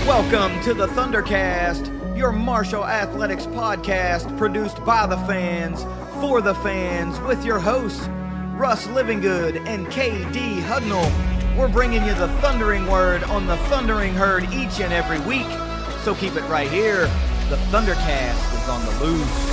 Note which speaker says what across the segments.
Speaker 1: Welcome to the ThunderCast, your Marshall Athletics podcast produced by the fans, for the fans, with your hosts, Russ Livingood and KD Hudnall. We're bringing you the thundering word on the thundering herd each and every week, so keep it right here. The ThunderCast is on the loose.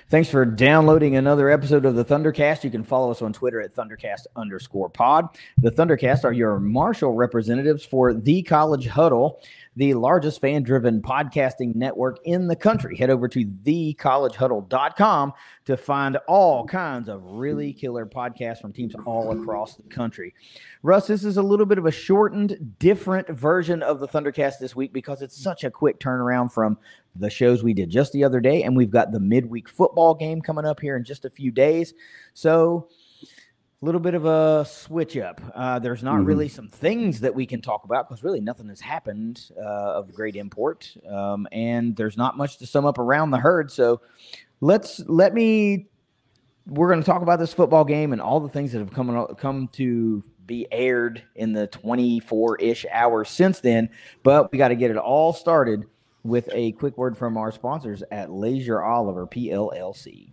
Speaker 1: Thanks for downloading another episode of the ThunderCast. You can follow us on Twitter at ThunderCast_pod. The ThunderCast are your Marshall representatives for The College Huddle, the largest fan-driven podcasting network in the country. Head over to thecollegehuddle.com to find all kinds of really killer podcasts from teams all across the country. Russ, this is a little bit of a shortened, different version of the ThunderCast this week because it's such a quick turnaround from the shows we did just the other day, and we've got the midweek football game coming up here in just a few days. So a little bit of a switch up. There's not really some things that we can talk about because really nothing has happened of great import, and there's not much to sum up around the herd. So we're going to talk about this football game and all the things that have come to be aired in the 24-ish hours since then, but we got to get it all started with a quick word from our sponsors at Leasure Oliver PLLC.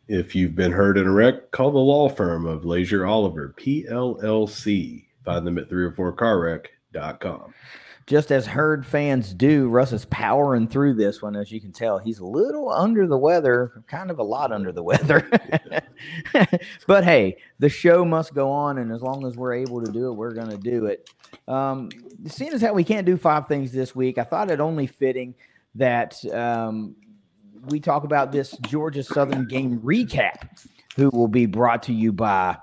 Speaker 2: If you've been hurt in a wreck, call the law firm of Leasure Oliver PLLC. Find them at 304carwreck.com.
Speaker 1: Just as herd fans do, Russ is powering through this one. As you can tell, he's a little under the weather, kind of a lot under the weather. But hey, the show must go on, and as long as we're able to do it, we're going to do it. Seeing as how we can't do 5 things this week, I thought it only fitting that we talk about this Georgia Southern game recap, who will be brought to you by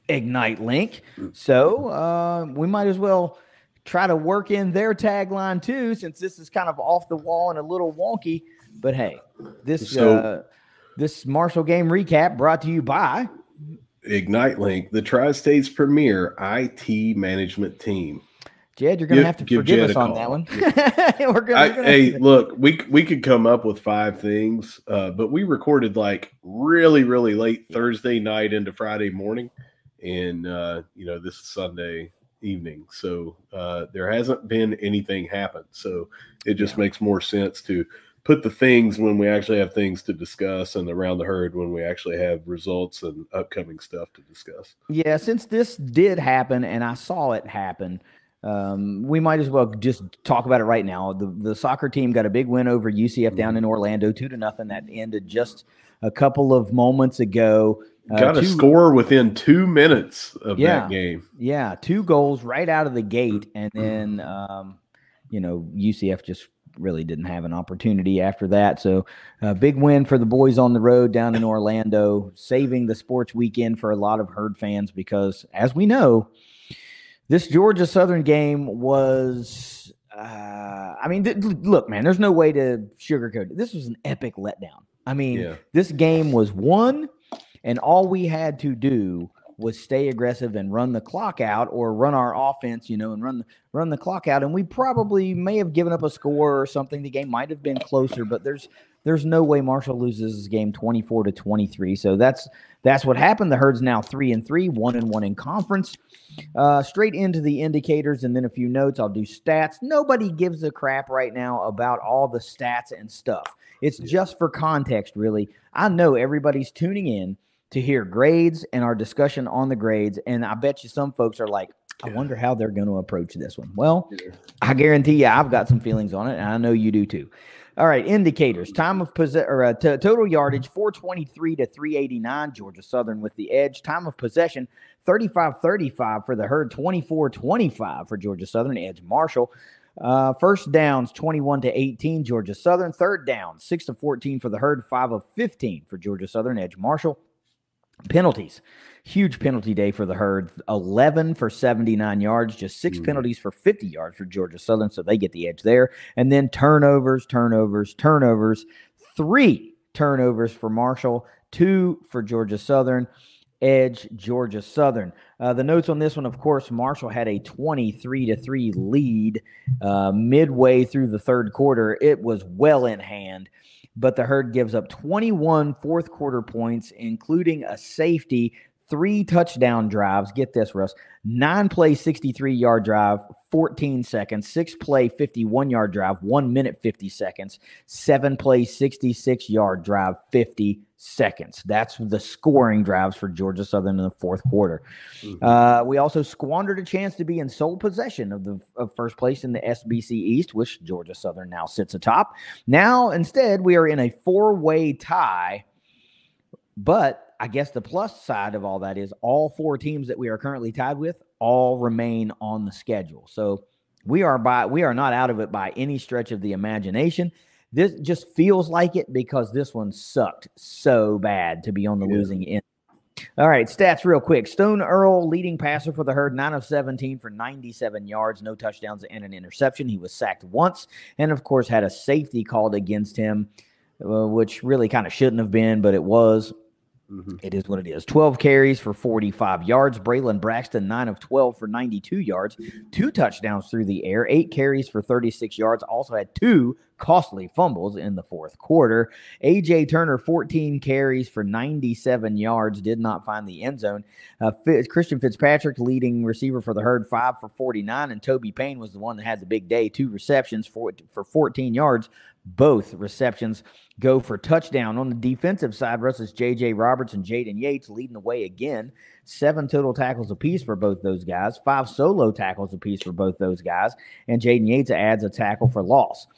Speaker 1: Ignite Link. So we might as well try to work in their tagline too, since this is kind of off the wall and a little wonky. But hey, this Marshall game recap brought to you by
Speaker 2: Ignite Link, the Tri-State's premier IT management team.
Speaker 1: Jed, you're going to have to forgive us on that one.
Speaker 2: Hey, look, we could come up with 5 things, but we recorded like really, really late Thursday night into Friday morning. And, this is Sunday evening. So there hasn't been anything happen. So it just makes more sense to put the things when we actually have things to discuss, and around the herd when we actually have results and upcoming stuff to discuss. Yeah,
Speaker 1: since this did happen and I saw it happen, we might as well just talk about it right now. The soccer team got a big win over UCF down in Orlando, 2-0. That ended just a couple of moments ago.
Speaker 2: Got a score within 2 minutes of that game.
Speaker 1: Yeah, 2 goals right out of the gate, and then UCF just really didn't have an opportunity after that. So a big win for the boys on the road down in Orlando, saving the sports weekend for a lot of herd fans because, as we know, this Georgia Southern game was, look, man, there's no way to sugarcoat it. This was an epic letdown. This game was won, and all we had to do was stay aggressive and run the clock out, or run our offense, and run the clock out. And we probably may have given up a score or something. The game might have been closer, but there's no way Marshall loses this game 24-23. So that's what happened. The herd's now 3-3, 1-1 in conference. Straight into the indicators, and then a few notes. I'll do stats. Nobody gives a crap right now about all the stats and stuff. It's just for context, really. I know everybody's tuning in to hear grades and our discussion on the grades, and I bet you some folks are like, I wonder how they're going to approach this one. Well, I guarantee you I've got some feelings on it, and I know you do too. All right, indicators. Time of total yardage, 423 to 389. Georgia Southern with the edge. Time of possession, 35-35 for the herd, 24-25 for Georgia Southern, edge Marshall. First downs, 21-18, Georgia Southern. Third down, 6-14 for the herd, 5 of 15 for Georgia Southern, edge Marshall. Penalties, huge penalty day for the herd, 11 for 79 yards, just 6 penalties for 50 yards for Georgia Southern, so they get the edge there. And then turnovers, 3 turnovers for Marshall, 2 for Georgia Southern. edge Georgia Southern. The notes on this one, of course, Marshall had a 23-3 lead midway through the third quarter. It was well in hand, but the Herd gives up 21 fourth quarter points, including a safety, 3 touchdown drives. Get this, Russ. 9-play, 63-yard drive, 14 seconds. 6-play, 51-yard drive, 1 minute, 50 seconds. 7-play, 66-yard drive, 50 seconds. That's the scoring drives for Georgia Southern in the fourth quarter. We also squandered a chance to be in sole possession of first place in the SBC East, which Georgia Southern now sits atop. Now, instead, we are in a 4-way tie, but I guess the plus side of all that is all 4 teams that we are currently tied with all remain on the schedule. So we are not out of it by any stretch of the imagination. This just feels like it because this one sucked so bad to be on the losing end. All right, stats real quick. Stone Earl, leading passer for the Herd, 9 of 17 for 97 yards, no touchdowns and an interception. He was sacked once and, of course, had a safety called against him, which really kind of shouldn't have been, but it was. It is what it is. 12 carries for 45 yards. Braylon Braxton, 9 of 12 for 92 yards. 2 touchdowns through the air. 8 carries for 36 yards. Also had 2 costly fumbles in the fourth quarter. A.J. Turner, 14 carries for 97 yards. Did not find the end zone. Christian Fitzpatrick, leading receiver for the Herd, 5 for 49. And Toby Payne was the one that had the big day. 2 receptions for 14 yards. Both receptions go for touchdown. On the defensive side, Russ's J.J. Roberts and Jaden Yates leading the way again. 7 total tackles apiece for both those guys. 5 solo tackles apiece for both those guys. And Jaden Yates adds a tackle for loss.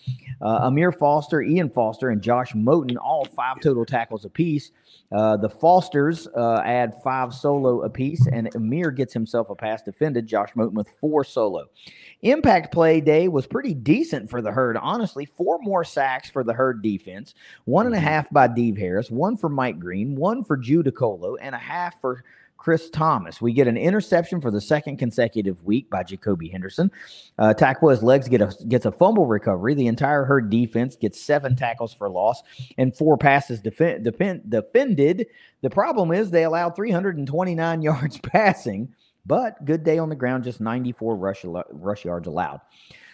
Speaker 1: Amir Foster, Ian Foster, and Josh Moten, all 5 total tackles apiece. The Fosters add 5 solo apiece, and Amir gets himself a pass defended. Josh Moten with 4 solo. Impact play day was pretty decent for the Herd, honestly. 4 more sacks for the Herd defense. 1.5 by Dave Harris, 1 for Mike Green, 1 for Judah Colo, and a half for Chris Thomas. We get an interception for the second consecutive week by Jacoby Henderson. Taqua's Legs gets a fumble recovery. The entire Herd defense gets 7 tackles for loss and 4 passes defended. The problem is they allowed 329 yards passing, but good day on the ground, just 94 rush yards allowed.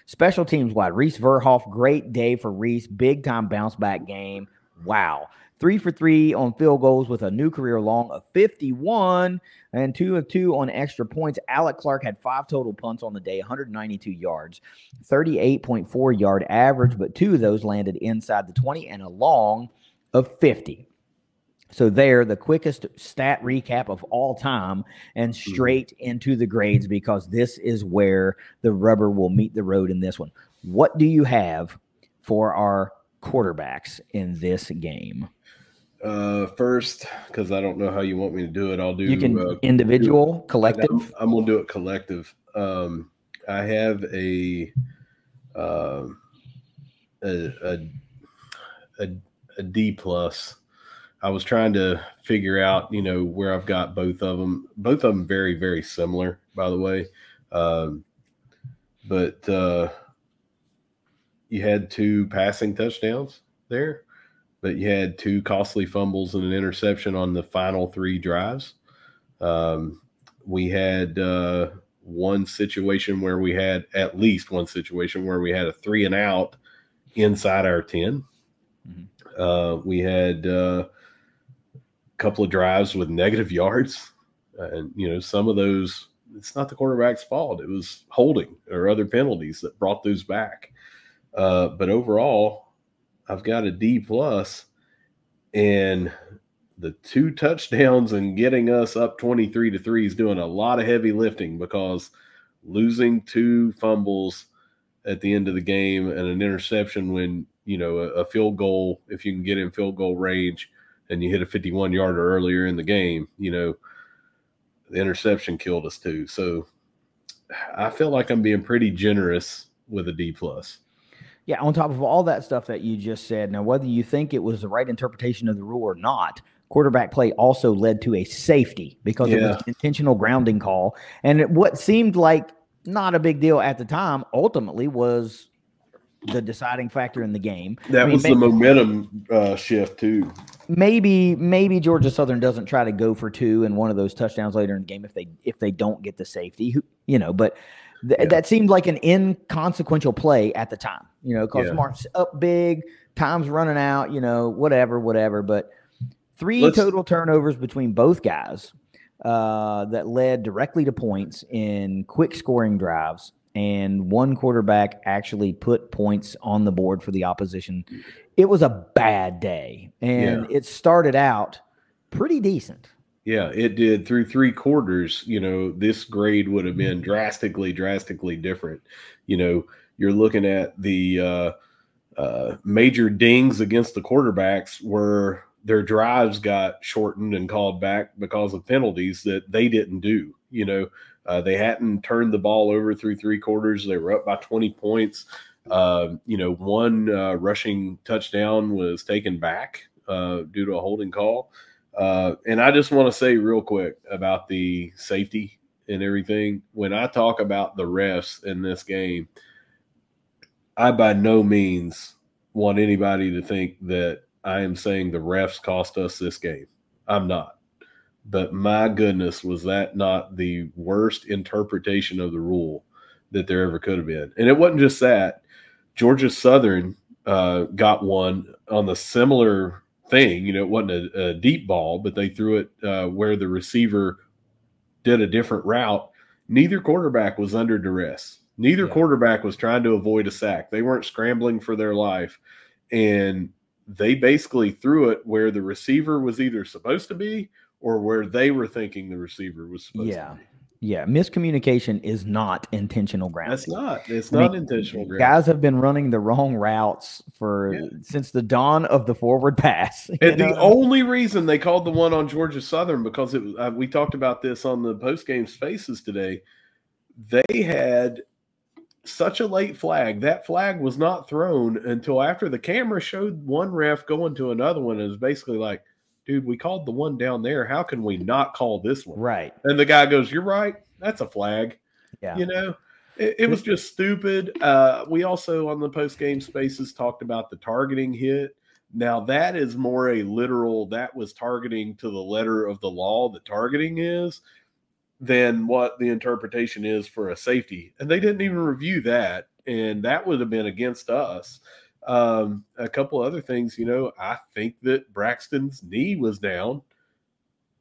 Speaker 1: Special teams wide, Reese Verhoff, great day for Reese. Big-time bounce-back game. Wow. 3 for 3 on field goals with a new career long of 51 and 2 of 2 on extra points. Alec Clark had 5 total punts on the day, 192 yards, 38.4 yard average, but 2 of those landed inside the 20 and a long of 50. So there, the quickest stat recap of all time and straight into the grades because this is where the rubber will meet the road in this one. What do you have for our quarterbacks in this game?
Speaker 2: First, because I don't know how you want me to do it, I'll do.
Speaker 1: You can individual, collective.
Speaker 2: I'm gonna do it collective. I have a D plus. I was trying to figure out, where I've got both of them. Both of them very, very similar, by the way. But you had 2 passing touchdowns there. But you had 2 costly fumbles and an interception on the final 3 drives. We had one situation where we had at least one situation where we had a 3 and out inside our 10. We had a couple of drives with negative yards. And, some of those, it's not the quarterback's fault. It was holding or other penalties that brought those back. But overall, I've got a D plus, and the 2 touchdowns and getting us up 23-3 is doing a lot of heavy lifting because losing 2 fumbles at the end of the game and an interception when, a field goal, if you can get in field goal range and you hit a 51-yarder earlier in the game, the interception killed us too. So I feel like I'm being pretty generous with a D plus.
Speaker 1: Yeah, on top of all that stuff that you just said, now whether you think it was the right interpretation of the rule or not, quarterback play also led to a safety because it was an intentional grounding call. And what seemed like not a big deal at the time ultimately was the deciding factor in the game.
Speaker 2: That was the momentum shift too.
Speaker 1: Maybe Georgia Southern doesn't try to go for 2 and one of those touchdowns later in the game if they don't get the safety, but that seemed like an inconsequential play at the time, because Mark's up big, time's running out, whatever. But 3 total turnovers between both guys that led directly to points in quick scoring drives, and one quarterback actually put points on the board for the opposition. It was a bad day, and it started out pretty decent.
Speaker 2: Yeah, it did. Through 3 quarters, this grade would have been drastically different. You're looking at the major dings against the quarterbacks where their drives got shortened and called back because of penalties that they didn't do. They hadn't turned the ball over through 3 quarters. They were up by 20 points. One rushing touchdown was taken back due to a holding call. And I just want to say real quick about the safety and everything. When I talk about the refs in this game, I by no means want anybody to think that I am saying the refs cost us this game. I'm not. But my goodness, was that not the worst interpretation of the rule that there ever could have been? And it wasn't just that. Georgia Southern got one on the similar thing. It wasn't a deep ball, but they threw it where the receiver did a different route. Neither quarterback was under duress. Neither quarterback was trying to avoid a sack. They weren't scrambling for their life. And they basically threw it where the receiver was either supposed to be or where they were thinking the receiver was supposed to be.
Speaker 1: Yeah, miscommunication is not intentional grounding.
Speaker 2: That's not. It's not intentional grounding.
Speaker 1: Guys have been running the wrong routes since the dawn of the forward pass.
Speaker 2: And the only reason they called the one on Georgia Southern, because it was, we talked about this on the post-game spaces today, they had such a late flag. That flag was not thrown until after the camera showed one ref going to another one. It was basically like, dude, we called the one down there. How can we not call this one?
Speaker 1: Right.
Speaker 2: And the guy goes, you're right. That's a flag.
Speaker 1: Yeah.
Speaker 2: It was just stupid. We also on the post-game spaces talked about the targeting hit. Now that is more a literal, that was targeting to the letter of the law that targeting is, than what the interpretation is for a safety. And they didn't even review that. And that would have been against us. A couple other things, I think that Braxton's knee was down,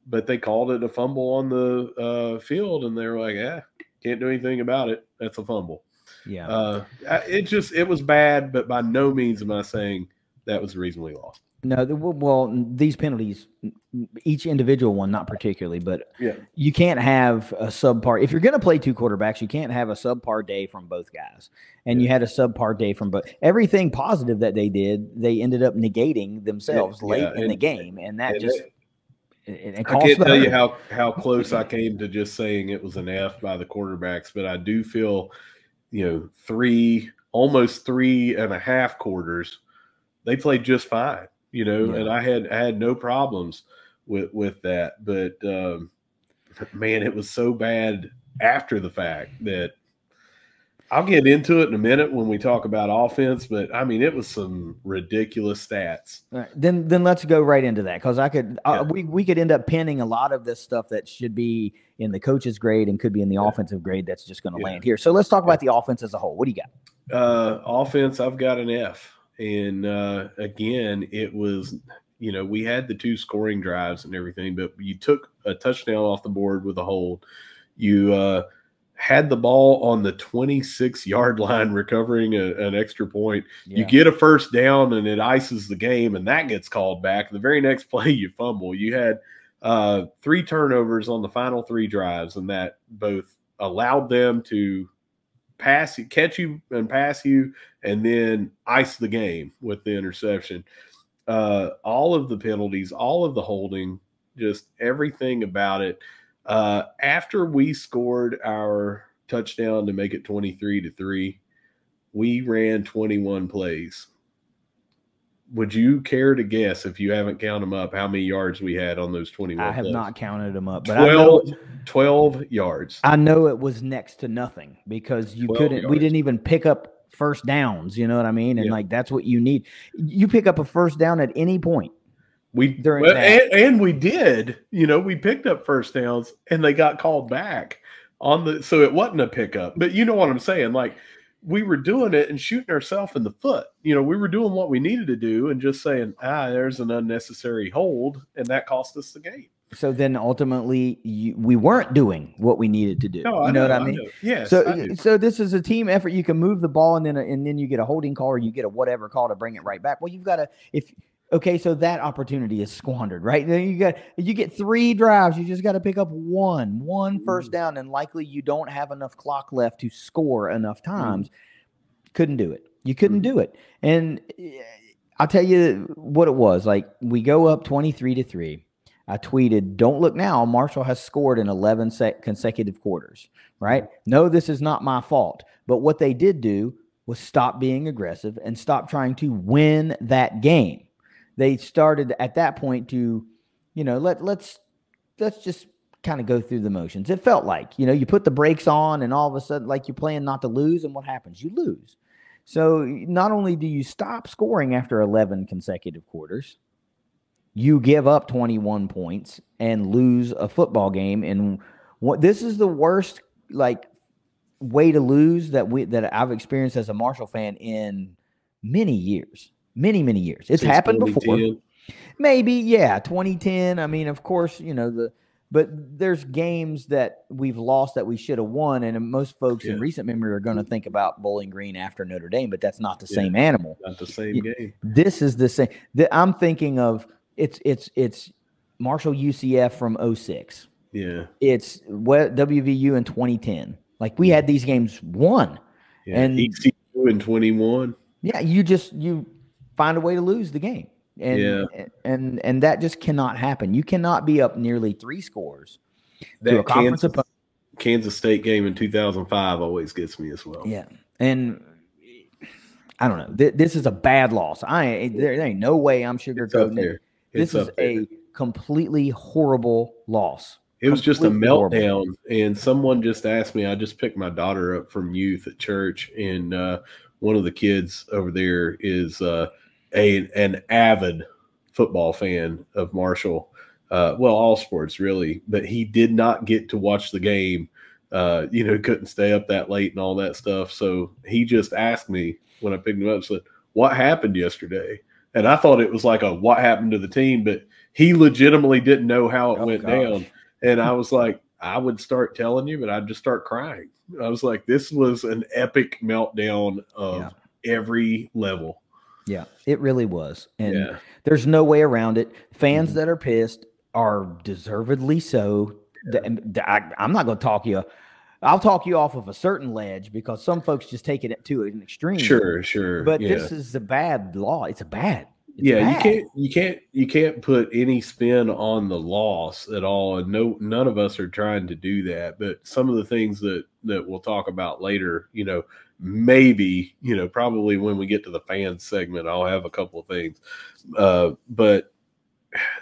Speaker 2: but they called it a fumble on the field, and they were like, can't do anything about it. That's a fumble.
Speaker 1: Yeah.
Speaker 2: It was bad, but by no means am I saying that was the reason we lost.
Speaker 1: No, well, these penalties, each individual one, not particularly, but you can't have a subpar. If you're going to play 2 quarterbacks, you can't have a subpar day from both guys. And you had a subpar day from both. Everything positive that they did, they ended up negating themselves late in the game. And that I
Speaker 2: can't tell you how close I came to just saying it was an F by the quarterbacks, but I do feel, almost 3.5 quarters, they played just fine. And I had no problems with that. But, man, it was so bad after the fact that I'll get into it in a minute when we talk about offense. But, I mean, it was some ridiculous stats.
Speaker 1: All right, then let's go right into that, because we could end up pinning a lot of this stuff that should be in the coach's grade and could be in the offensive grade that's just going to land here. So let's talk about the offense as a whole. What do you got?
Speaker 2: Offense, I've got an F. And again, it was, we had the 2 scoring drives and everything, but you took a touchdown off the board with a hold. You had the ball on the 26-yard line recovering an extra point. You get a first down and it ices the game, and that gets called back. The very next play, you fumble. You had 3 turnovers on the final 3 drives, and that both allowed them to catch you and pass you, and then ice the game with the interception. All of the penalties, all of the holding, just everything about it. After we scored our touchdown to make it 23-3, we ran 21 plays. Would you care to guess, if you haven't counted them up, how many yards we had on those 21
Speaker 1: I have
Speaker 2: plays?
Speaker 1: not counted them up, but
Speaker 2: 12 yards.
Speaker 1: I know it was next to nothing, because we didn't even pick up first downs. You know what I mean? And like that's what you need. You pick up a first down at any point.
Speaker 2: And we did. We picked up first downs and they got called back so it wasn't a pickup. But you know what I'm saying? Like we were doing it and shooting ourselves in the foot. We were doing what we needed to do and just saying, there's an unnecessary hold, and that cost us the game.
Speaker 1: So then ultimately we weren't doing what we needed to do.
Speaker 2: No,
Speaker 1: you know what I mean?
Speaker 2: Yes.
Speaker 1: So this is a team effort. You can move the ball and then you get a holding call or you get a whatever call to bring it right back. Well, you've got to so that opportunity is squandered, right? Then you get 3 drives. You just got to pick up one first down, and likely you don't have enough clock left to score enough times. Couldn't do it. You couldn't do it. And I'll tell you what it was. Like we go up 23-3. I tweeted, "Don't look now. Marshall has scored in 11 consecutive quarters." Right? No, this is not my fault. But what they did do was stop being aggressive and stop trying to win that game. They started at that point to, let's just kind of go through the motions. It felt like, you put the brakes on and all of a sudden, like you're playing not to lose, and what happens? You lose. So not only do you stop scoring after 11 consecutive quarters, you give up 21 points and lose a football game. And this is the worst way to lose that I've experienced as a Marshall fan in many years. Many years. It's happened before. Maybe, 2010. I mean, of course, but there's games that we've lost that we should have won, and most folks in recent memory are going to think about Bowling Green after Notre Dame, but that's not the same animal.
Speaker 2: Not the same game.
Speaker 1: This is the same. I'm thinking of it's Marshall UCF from 06.
Speaker 2: Yeah.
Speaker 1: It's WVU in 2010. Like we had these games won.
Speaker 2: Yeah. And ECU in 21.
Speaker 1: Yeah, you find a way to lose the game. And that just cannot happen. You cannot be up nearly 3 scores to a conference opponent.
Speaker 2: Kansas State game in 2005 always gets me as well.
Speaker 1: Yeah. And I don't know. This is a bad loss. There ain't no way I'm sugarcoating it. This is a completely horrible loss.
Speaker 2: It was just a meltdown. And someone just asked me, I just picked my daughter up from youth at church, and one of the kids over there is an avid football fan of Marshall. All sports really, but he did not get to watch the game. Couldn't stay up that late and all that stuff. So he just asked me when I picked him up, said, "What happened yesterday?" And I thought it was like what happened to the team, but he legitimately didn't know how it went down. And I was like, I would start telling you, but I'd just start crying. I was like, this was an epic meltdown of every level.
Speaker 1: Yeah, it really was. And there's no way around it. Fans that are pissed are deservedly so. I'm not going to talk you. I'll talk you off of a certain ledge because some folks just take it to an extreme.
Speaker 2: Sure.
Speaker 1: But this is a bad law. It's bad.
Speaker 2: You can't put any spin on the loss at all, and none of us are trying to do that. But some of the things that we'll talk about later, maybe, probably when we get to the fans segment, I'll have a couple of things. But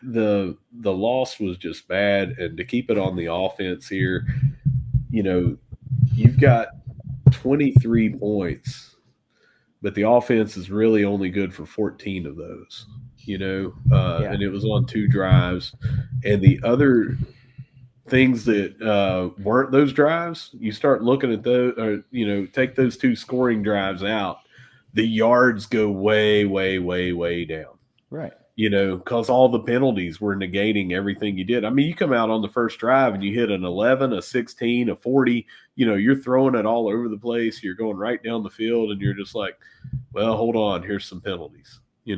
Speaker 2: the loss was just bad, and to keep it on the offense here, you've got 23 points. But the offense is really only good for 14 of those, and it was on 2 drives. And the other things that weren't those drives, you start looking at those, or, take those 2 scoring drives out, the yards go way, way, way, way down.
Speaker 1: Right.
Speaker 2: Because all the penalties were negating everything you did. I mean, you come out on the first drive and you hit an 11, a 16, a 40, you're throwing it all over the place. You're going right down the field and you're just like, well, hold on, here's some penalties. You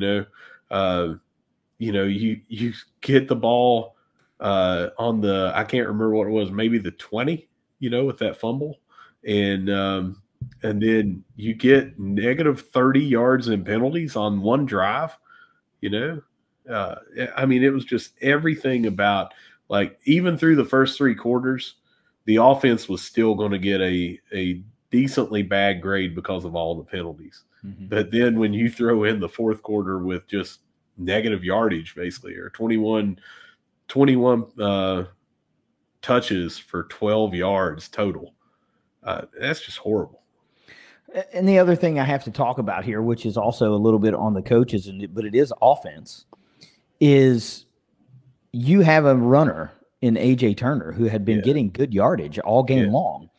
Speaker 2: get the ball on the, I can't remember what it was, maybe the 20, with that fumble. And then you get negative 30 yards in penalties on one drive. I mean, it was just everything about, like, even through the first 3 quarters, the offense was still going to get a decently bad grade because of all the penalties. Mm-hmm. But then when you throw in the fourth quarter with just negative yardage, basically, or 21 touches for 12 yards total, that's just horrible.
Speaker 1: And the other thing I have to talk about here, which is also a little bit on the coaches, but it is offense, is you have a runner in AJ Turner who had been getting good yardage all game long.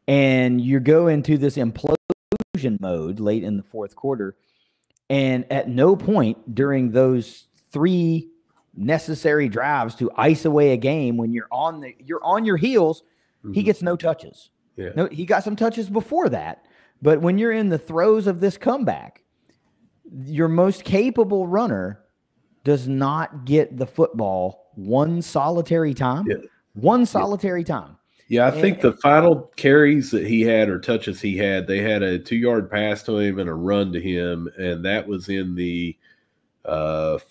Speaker 1: And you go into this implosion mode late in the fourth quarter. And at no point during those 3 necessary drives to ice away a game, when you're on your heels, he gets no touches. No, he got some touches before that. But when you're in the throes of this comeback, your most capable runner does not get the football one solitary time. One solitary time.
Speaker 2: Yeah, I think the final carries that he had or touches he had, they had a 2-yard pass to him and a run to him, and that was in the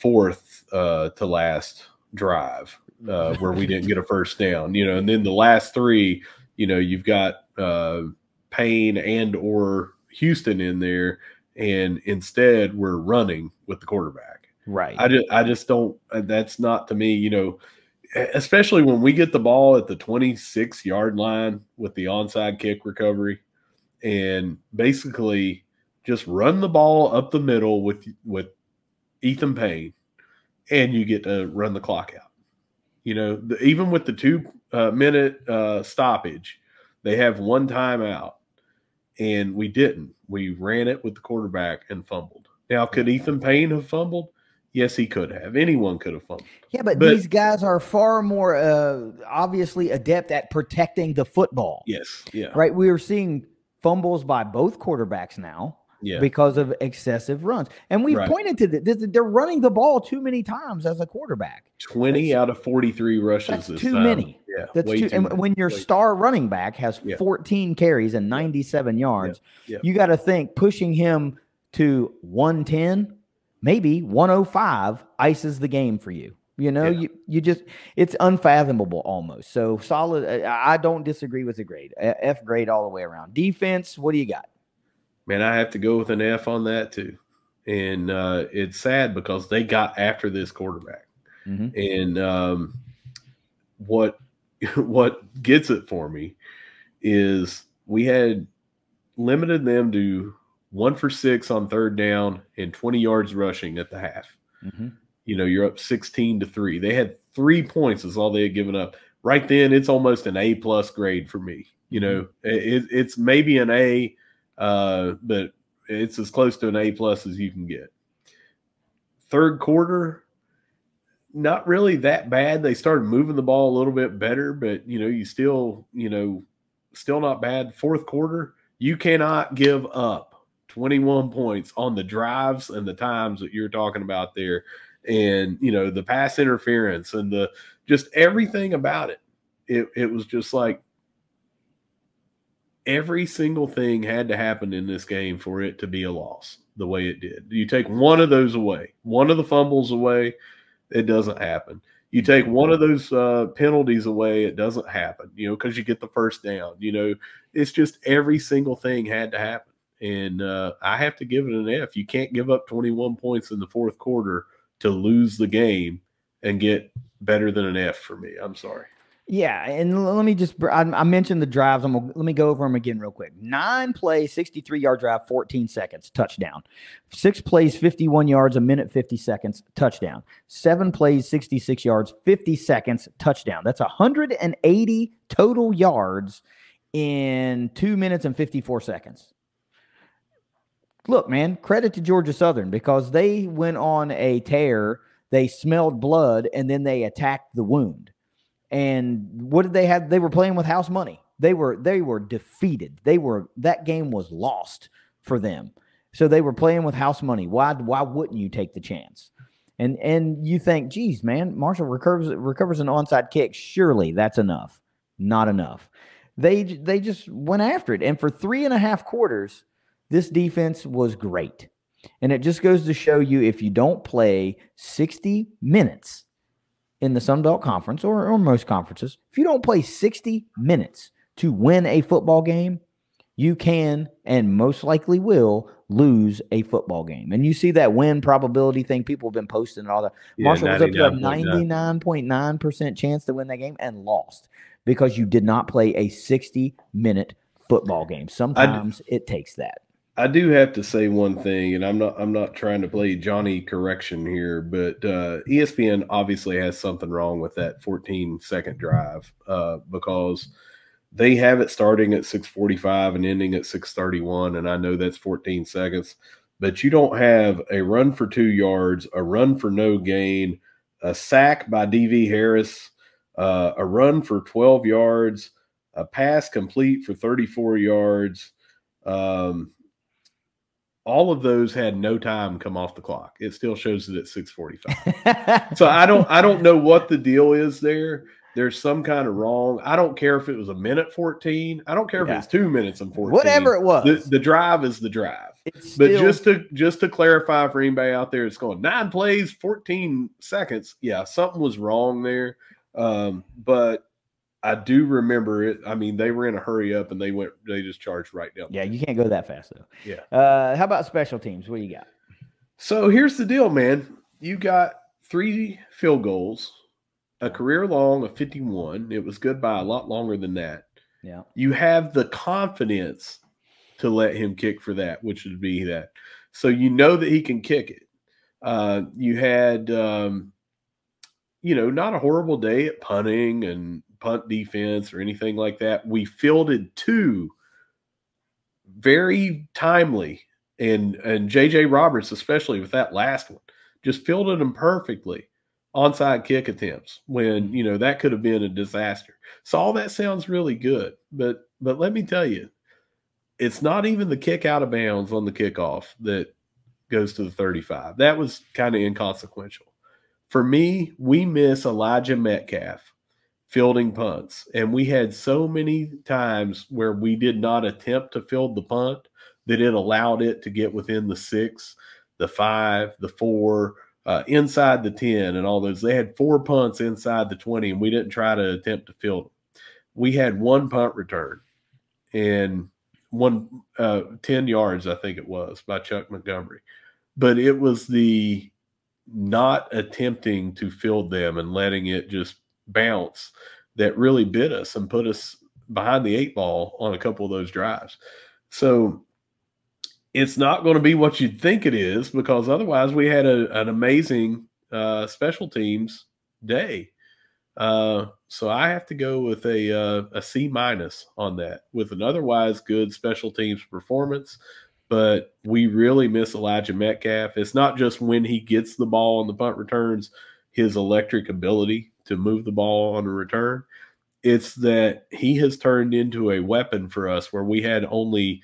Speaker 2: fourth to last drive where we didn't get a first down. And then the last 3, you've got Payne and or Houston in there, and instead we're running with the quarterback.
Speaker 1: Right.
Speaker 2: I just don't. That's not to me. Especially when we get the ball at the 26-yard line with the onside kick recovery, and basically just run the ball up the middle with Ethan Payne, and you get to run the clock out. Even with the 2-minute stoppage, they have 1 timeout, and we didn't. We ran it with the quarterback and fumbled. Now, could Ethan Payne have fumbled? Yes, he could have. Anyone could have fumbled.
Speaker 1: Yeah, but these guys are far more obviously adept at protecting the football.
Speaker 2: Yes, yeah.
Speaker 1: Right? We are seeing fumbles by both quarterbacks now because of excessive runs. And we've pointed to this. They're running the ball too many times as a quarterback.
Speaker 2: 20 out of 43 rushes
Speaker 1: that's too many.
Speaker 2: Yeah,
Speaker 1: that's too many. And when your star running back has 14 carries and 97 yards, you got to think pushing him to 110, maybe 105 ices the game for you. You just, it's unfathomable almost. So solid. I don't disagree with the grade. F grade all the way around. Defense, what do you got?
Speaker 2: Man, I have to go with an F on that too. And it's sad because they got after this quarterback. And what gets it for me is we had limited them to 1 for 6 on 3rd down and 20 yards rushing at the half. You're up 16-3. They had 3 points is all they had given up. Right then, it's almost an A+ grade for me. It's maybe an A, but it's as close to an A+ as you can get. 3rd quarter, not really that bad. They started moving the ball a little bit better, but you still not bad. 4th quarter, you cannot give up 21 points on the drives and the times that you're talking about there. And, the pass interference and just everything about it. It was just like every single thing had to happen in this game for it to be a loss the way it did. You take one of those away, one of the fumbles away, it doesn't happen. You take one of those penalties away, it doesn't happen, because you get the first down. It's just every single thing had to happen. And I have to give it an F. You can't give up 21 points in the 4th quarter to lose the game and get better than an F for me. I'm sorry.
Speaker 1: Yeah, and let me just – I mentioned the drives. Let me go over them again real quick. 9 plays, 63-yard drive, 14 seconds, touchdown. 6 plays, 51 yards, 1 minute, 50 seconds, touchdown. 7 plays, 66 yards, 50 seconds, touchdown. That's 180 total yards in 2 minutes and 54 seconds. Look, man, credit to Georgia Southern because they went on a tear. They smelled blood, and then they attacked the wound. And what did they have? They were playing with house money. They were defeated. That game was lost for them. So they were playing with house money. Why wouldn't you take the chance? And you think, geez, man, Marshall recovers an onside kick. Surely that's enough. Not enough. They just went after it. And for 3.5 quarters, this defense was great. And it just goes to show you if you don't play 60 minutes in the Sun Belt Conference or most conferences, if you don't play 60 minutes to win a football game, you can and most likely will lose a football game. And you see that win probability thing people have been posting and all that. Marshall was up to a 99.9% chance to win that game and lost because you did not play a 60-minute football game. Sometimes it takes that.
Speaker 2: I do have to say one thing, and I'm not trying to play Johnny correction here, but ESPN obviously has something wrong with that 14-second drive because they have it starting at 6:45 and ending at 6:31, and I know that's 14 seconds, but you don't have a run for 2 yards, a run for no gain, a sack by D.V. Harris, a run for 12 yards, a pass complete for 34 yards. All of those had no time come off the clock. It still shows it at 6:45. So I don't know what the deal is there. There's some kind of wrong. I don't care if it was a minute 14. I don't care if it's 2 minutes and 14.
Speaker 1: Whatever it was.
Speaker 2: The drive is the drive.
Speaker 1: But
Speaker 2: just to clarify for anybody out there, it's going 9 plays, 14 seconds. Yeah, something was wrong there. But I do remember it. I mean, they were in a hurry up and they just charged right down.
Speaker 1: Yeah, you can't go that fast though.
Speaker 2: Yeah.
Speaker 1: How about special teams? What do you got?
Speaker 2: So here's the deal, man. You got 3 field goals, a career long of 51. It was good by a lot longer than that.
Speaker 1: Yeah.
Speaker 2: You have the confidence to let him kick for that, which would be that. So you know that he can kick it. You had, not a horrible day at punting and punt defense or anything like that. We fielded 2 very timely, and J.J. Roberts, especially with that last one, just fielded them perfectly. Onside kick attempts when, that could have been a disaster. So all that sounds really good, but let me tell you, it's not even the kick out of bounds on the kickoff that goes to the 35. That was kind of inconsequential. For me, we miss Elijah Metcalf fielding punts, and we had so many times where we did not attempt to field the punt that it allowed it to get within the 6, the 5, the 4, inside the 10 and all those. They had 4 punts inside the 20, and we didn't try to attempt to field them. We had 1 punt return and 10 yards, I think it was, by Chuck Montgomery. But it was the not attempting to field them and letting it just bounce that really bit us and put us behind the 8 ball on a couple of those drives. So it's not going to be what you'd think it is, because otherwise we had an amazing special teams day. So I have to go with a C- on that, with an otherwise good special teams performance. But we really miss Elijah Metcalf. It's not just when he gets the ball on the punt returns, his electric ability to move the ball on the return. It's that he has turned into a weapon for us, where we had only,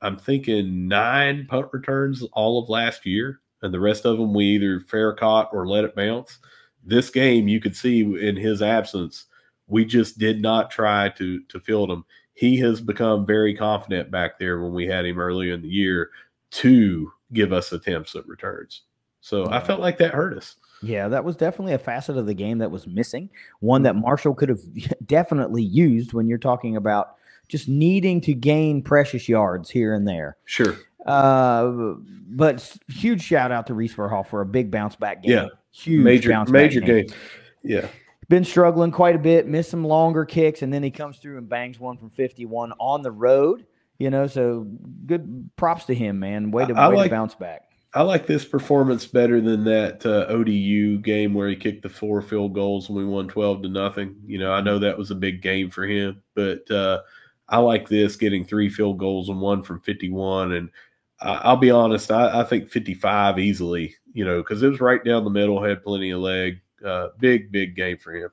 Speaker 2: I'm thinking, 9 punt returns all of last year, and the rest of them we either fair caught or let it bounce. This game, you could see in his absence, we just did not try to field him. He has become very confident back there when we had him earlier in the year to give us attempts at returns. So I felt like that hurt us.
Speaker 1: Yeah, that was definitely a facet of the game that was missing, one that Marshall could have definitely used when you're talking about just needing to gain precious yards here and there.
Speaker 2: Sure.
Speaker 1: But huge shout out to Reese Verhoff for a big bounce back game.
Speaker 2: Yeah.
Speaker 1: Huge
Speaker 2: major game. Yeah.
Speaker 1: Been struggling quite a bit, missed some longer kicks, and then he comes through and bangs one from 51 on the road. So good props to him, man. Way to bounce back.
Speaker 2: I like this performance better than that ODU game where he kicked the 4 field goals and we won 12-0. I know that was a big game for him, but I like this, getting 3 field goals and 1 from 51. And I'll be honest, I think 55 easily, because it was right down the middle, had plenty of leg. Big game for him.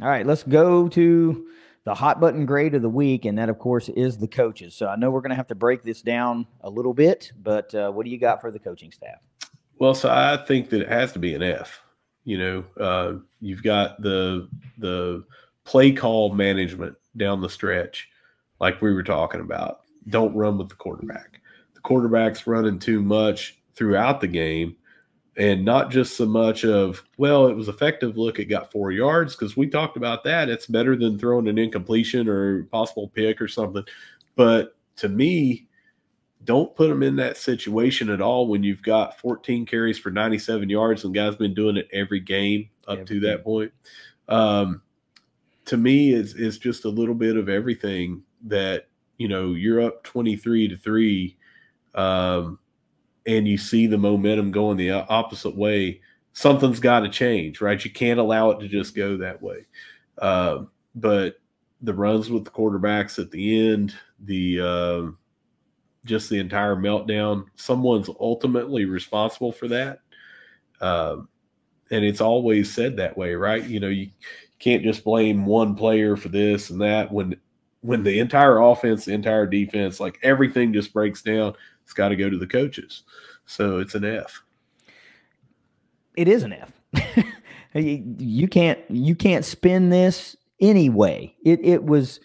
Speaker 1: All right, let's go to the hot button grade of the week, and that, of course, is the coaches. So I know we're going to have to break this down a little bit, but what do you got for the coaching staff?
Speaker 2: Well, so I think that it has to be an F. You've got the play call management down the stretch, like we were talking about. Don't run with the quarterback. The quarterback's running too much throughout the game. And not just so much of, well, it was effective. Look, it got 4 yards, because we talked about that. It's better than throwing an incompletion or possible pick or something. But to me, don't put them in that situation at all when you've got 14 carries for 97 yards and guys been doing it every game up to that point. To me, it's just a little bit of everything that, you're up 23-3. and you see the momentum going the opposite way, something's got to change, right? You can't allow it to just go that way. But the runs with the quarterbacks at the end, just the entire meltdown, someone's ultimately responsible for that. And it's always said that way, right? You can't just blame one player for this and that. When the entire offense, the entire defense, like everything just breaks down, it's got to go to the coaches. So it's an F.
Speaker 1: It is an F. You can't spin this anyway. It was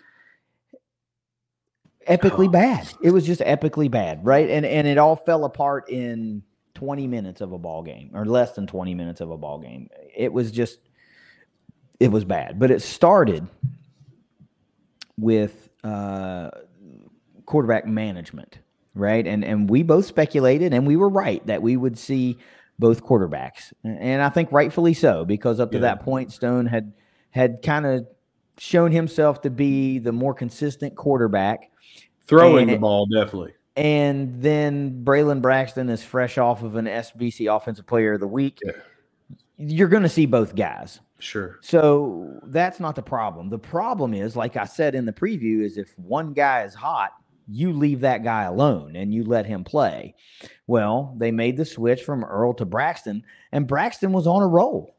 Speaker 1: epically bad. It was just epically bad, right? And it all fell apart in 20 minutes of a ball game, or less than 20 minutes of a ball game. It was bad. But it started with quarterback management, right? And we both speculated, and we were right, that we would see both quarterbacks. And I think rightfully so, because up to that point, Stone had kind of shown himself to be the more consistent quarterback.
Speaker 2: Throwing the ball, definitely.
Speaker 1: And then Braylon Braxton is fresh off of an SBC Offensive Player of the Week. Yeah. You're going to see both guys.
Speaker 2: Sure.
Speaker 1: So that's not the problem. The problem is, like I said in the preview, is if one guy is hot, you leave that guy alone and you let him play. Well, they made the switch from Earl to Braxton, and Braxton was on a roll.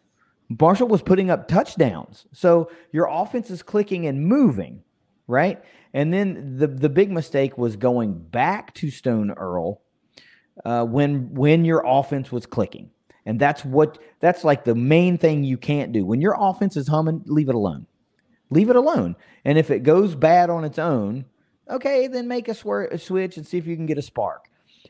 Speaker 1: Marshall was putting up touchdowns. So your offense is clicking and moving, right? And then the big mistake was going back to Stone Earl when your offense was clicking. And that's like the main thing you can't do. When your offense is humming, leave it alone. Leave it alone. And if it goes bad on its own, okay, then make a switch and see if you can get a spark.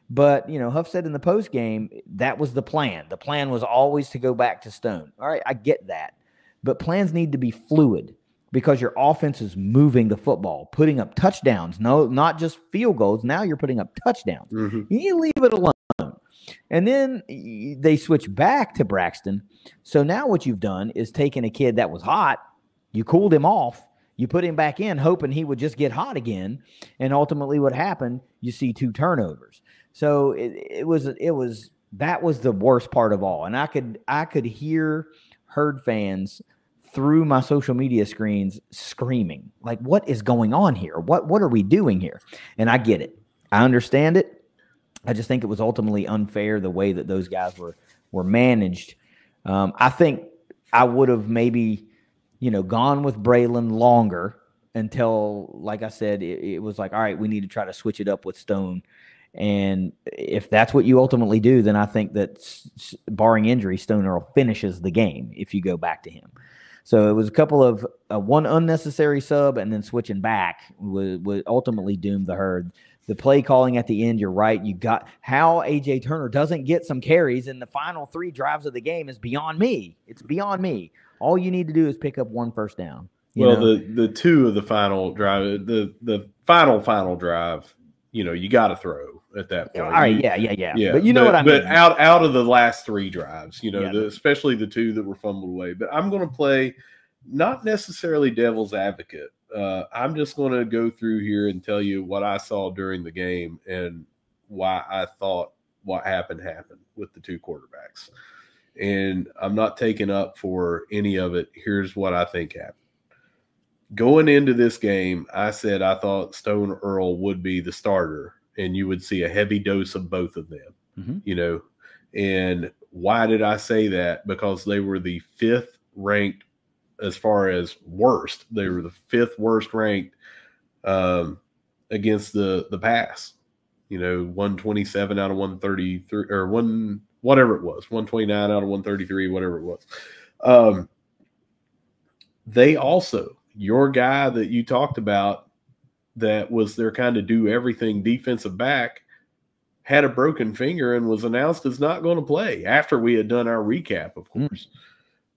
Speaker 1: But, Huff said in the post game, that was the plan. The plan was always to go back to Stone. All right, I get that. But plans need to be fluid, because your offense is moving the football, putting up touchdowns. No, not just field goals. Now you're putting up touchdowns. Mm-hmm. You need to leave it alone. And then they switch back to Braxton. So now what you've done is taken a kid that was hot, you cooled him off, you put him back in hoping he would just get hot again. And ultimately what happened, you see 2 turnovers. So that was the worst part of all. And I could hear Herd fans through my social media screens screaming, like, what is going on here? What are we doing here? And I get it. I understand it. I just think it was ultimately unfair the way that those guys were managed. I think I would have maybe, gone with Braylon longer until, like I said, it was like, all right, we need to try to switch it up with Stone. And if that's what you ultimately do, then I think that, barring injury, Stone Earl finishes the game if you go back to him. So it was a couple of one unnecessary sub, and then switching back would ultimately doom the Herd. The play calling at the end, you're right. You got how A.J. Turner doesn't get some carries in the final 3 drives of the game is beyond me. It's beyond me. All you need to do is pick up 1 first down.
Speaker 2: The 2 of the final drive, the final drive, you got to throw at that point.
Speaker 1: All right, yeah. But what I mean.
Speaker 2: But out of the last 3 drives, especially the 2 that were fumbled away. But I'm going to play not necessarily devil's advocate. I'm just going to go through here and tell you what I saw during the game and why I thought what happened with the 2 quarterbacks. And I'm not taking up for any of it. Here's what I think happened. Going into this game, I said I thought Stone Earl would be the starter, and you would see a heavy dose of both of them, mm-hmm. And why did I say that? Because they were the 5th ranked as far as worst. They were the 5th worst ranked against the pass. 127 out of 133 or whatever it was, 129 out of 133, whatever it was. They also, your guy that you talked about that was their kind of do everything defensive back, had a broken finger and was announced as not going to play after we had done our recap, of course.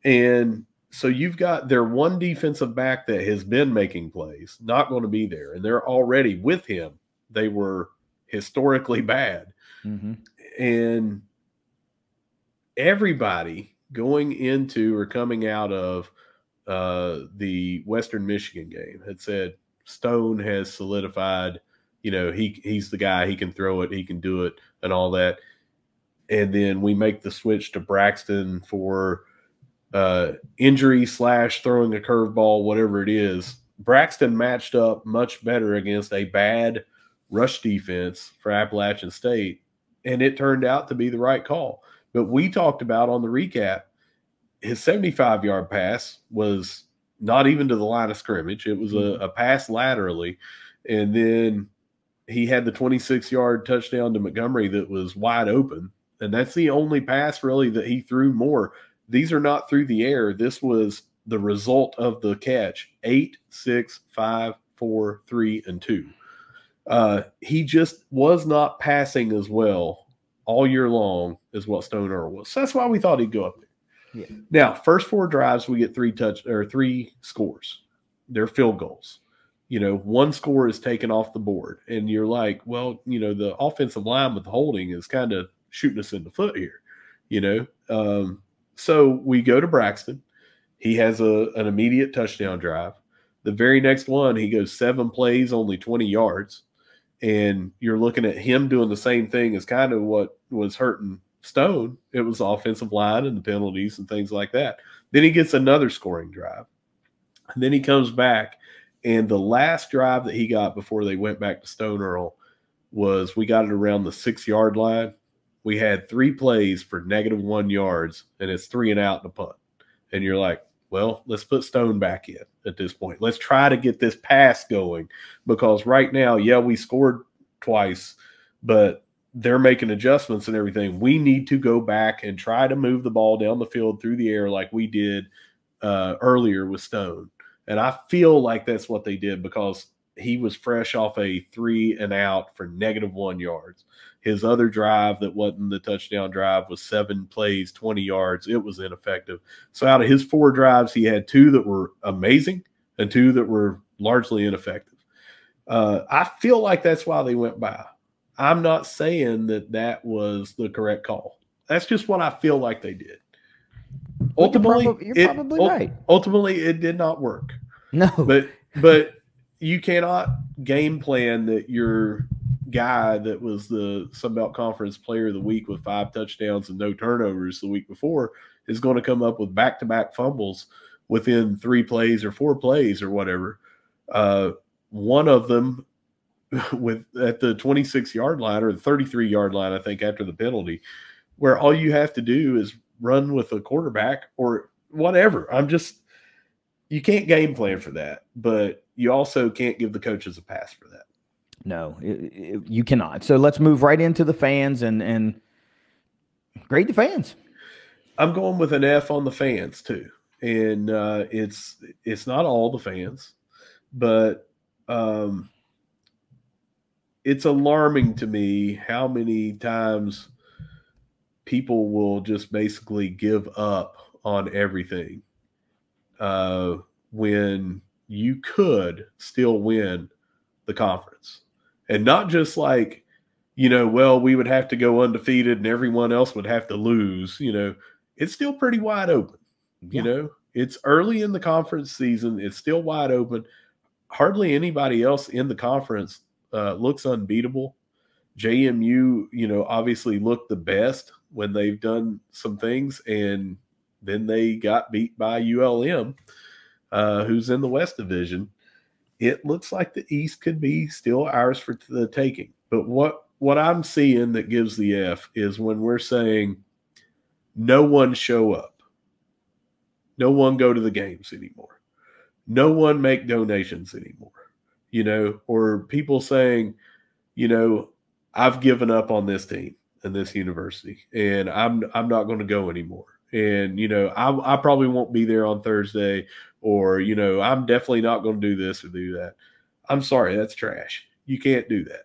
Speaker 2: And so you've got their one defensive back that has been making plays, not going to be there. And they're already with him. They were historically bad. Mm-hmm. And everybody going into or coming out of the Western Michigan game had said Stone has solidified, You know, he's the guy. He can throw it. He can do it and all that. And then we make the switch to Braxton for injury / throwing a curveball, whatever it is. Braxton matched up much better against a bad rush defense for Appalachian State, and it turned out to be the right call. But we talked about on the recap, his 75-yard pass was not even to the line of scrimmage. It was a pass laterally, and then he had the 26-yard touchdown to Montgomery that was wide open, and that's the only pass really that he threw more. These are not through the air. This was the result of the catch. 8, 6, 5, 4, 3, and 2. He just was not passing as well all year long as what Stone Earl was. So that's why we thought he'd go up there.
Speaker 1: Yeah.
Speaker 2: Now, first 4 drives, we get 3 scores. They're field goals. You know, 1 score is taken off the board. And you're like, well, you know, the offensive line with the holding is kind of shooting us in the foot here, you know. So we go to Braxton. He has an immediate touchdown drive. The very next one, he goes 7 plays, only 20 yards. And you're looking at him doing the same thing as kind of what was hurting Stone. It was the offensive line and the penalties and things like that. Then he gets another scoring drive. And then he comes back. And the last drive that he got before they went back to Stone Earl was we got it around the 6-yard line. We had 3 plays for -1 yards, and it's 3 and out and a punt. And you're like, well, let's put Stone back in at this point. Let's try to get this pass going, because right now, yeah, we scored twice, but they're making adjustments and everything. We need to go back and try to move the ball down the field through the air like we did earlier with Stone. And I feel like that's what they did, because he was fresh off a 3 and out for -1 yards. His other drive that wasn't the touchdown drive was 7 plays, 20 yards. It was ineffective. So out of his 4 drives, he had 2 that were amazing and 2 that were largely ineffective. I feel like that's why they went by. I'm not saying that that was the correct call. That's just what I feel like they did. Ultimately,
Speaker 1: you're probably right.
Speaker 2: Ultimately, it did not work.
Speaker 1: No.
Speaker 2: But you cannot game plan that your guy that was the Sunbelt Conference Player of the Week with 5 touchdowns and no turnovers the week before is going to come up with back-to-back fumbles within 3 plays or 4 plays or whatever. One of them at the 26-yard line or the 33-yard line, I think, after the penalty, where all you have to do is run with a quarterback or whatever. You can't game plan for that, but you also can't give the coaches a pass for that.
Speaker 1: No, you cannot. So let's move right into the fans and grade the fans.
Speaker 2: I'm going with an F on the fans too. And it's not all the fans, but it's alarming to me how many times people will just basically give up on everything when you could still win the conference. And not just like, you know, well, we would have to go undefeated and everyone else would have to lose. You know, it's still pretty wide open.
Speaker 1: Yeah.
Speaker 2: You know, it's early in the conference season. It's still wide open. Hardly anybody else in the conference looks unbeatable. JMU, you know, obviously looked the best when they've done some things, and then they got beat by ULM, who's in the West Division. It looks like the East could be still ours for the taking. But what I'm seeing that gives the F is when we're saying no one show up, no one go to the games anymore, no one make donations anymore, you know, or people saying, you know, I've given up on this team and this university, and I'm not going to go anymore. And, you know, I probably won't be there on Thursday, or, you know, I'm definitely not going to do this or do that. I'm sorry, that's trash. You can't do that.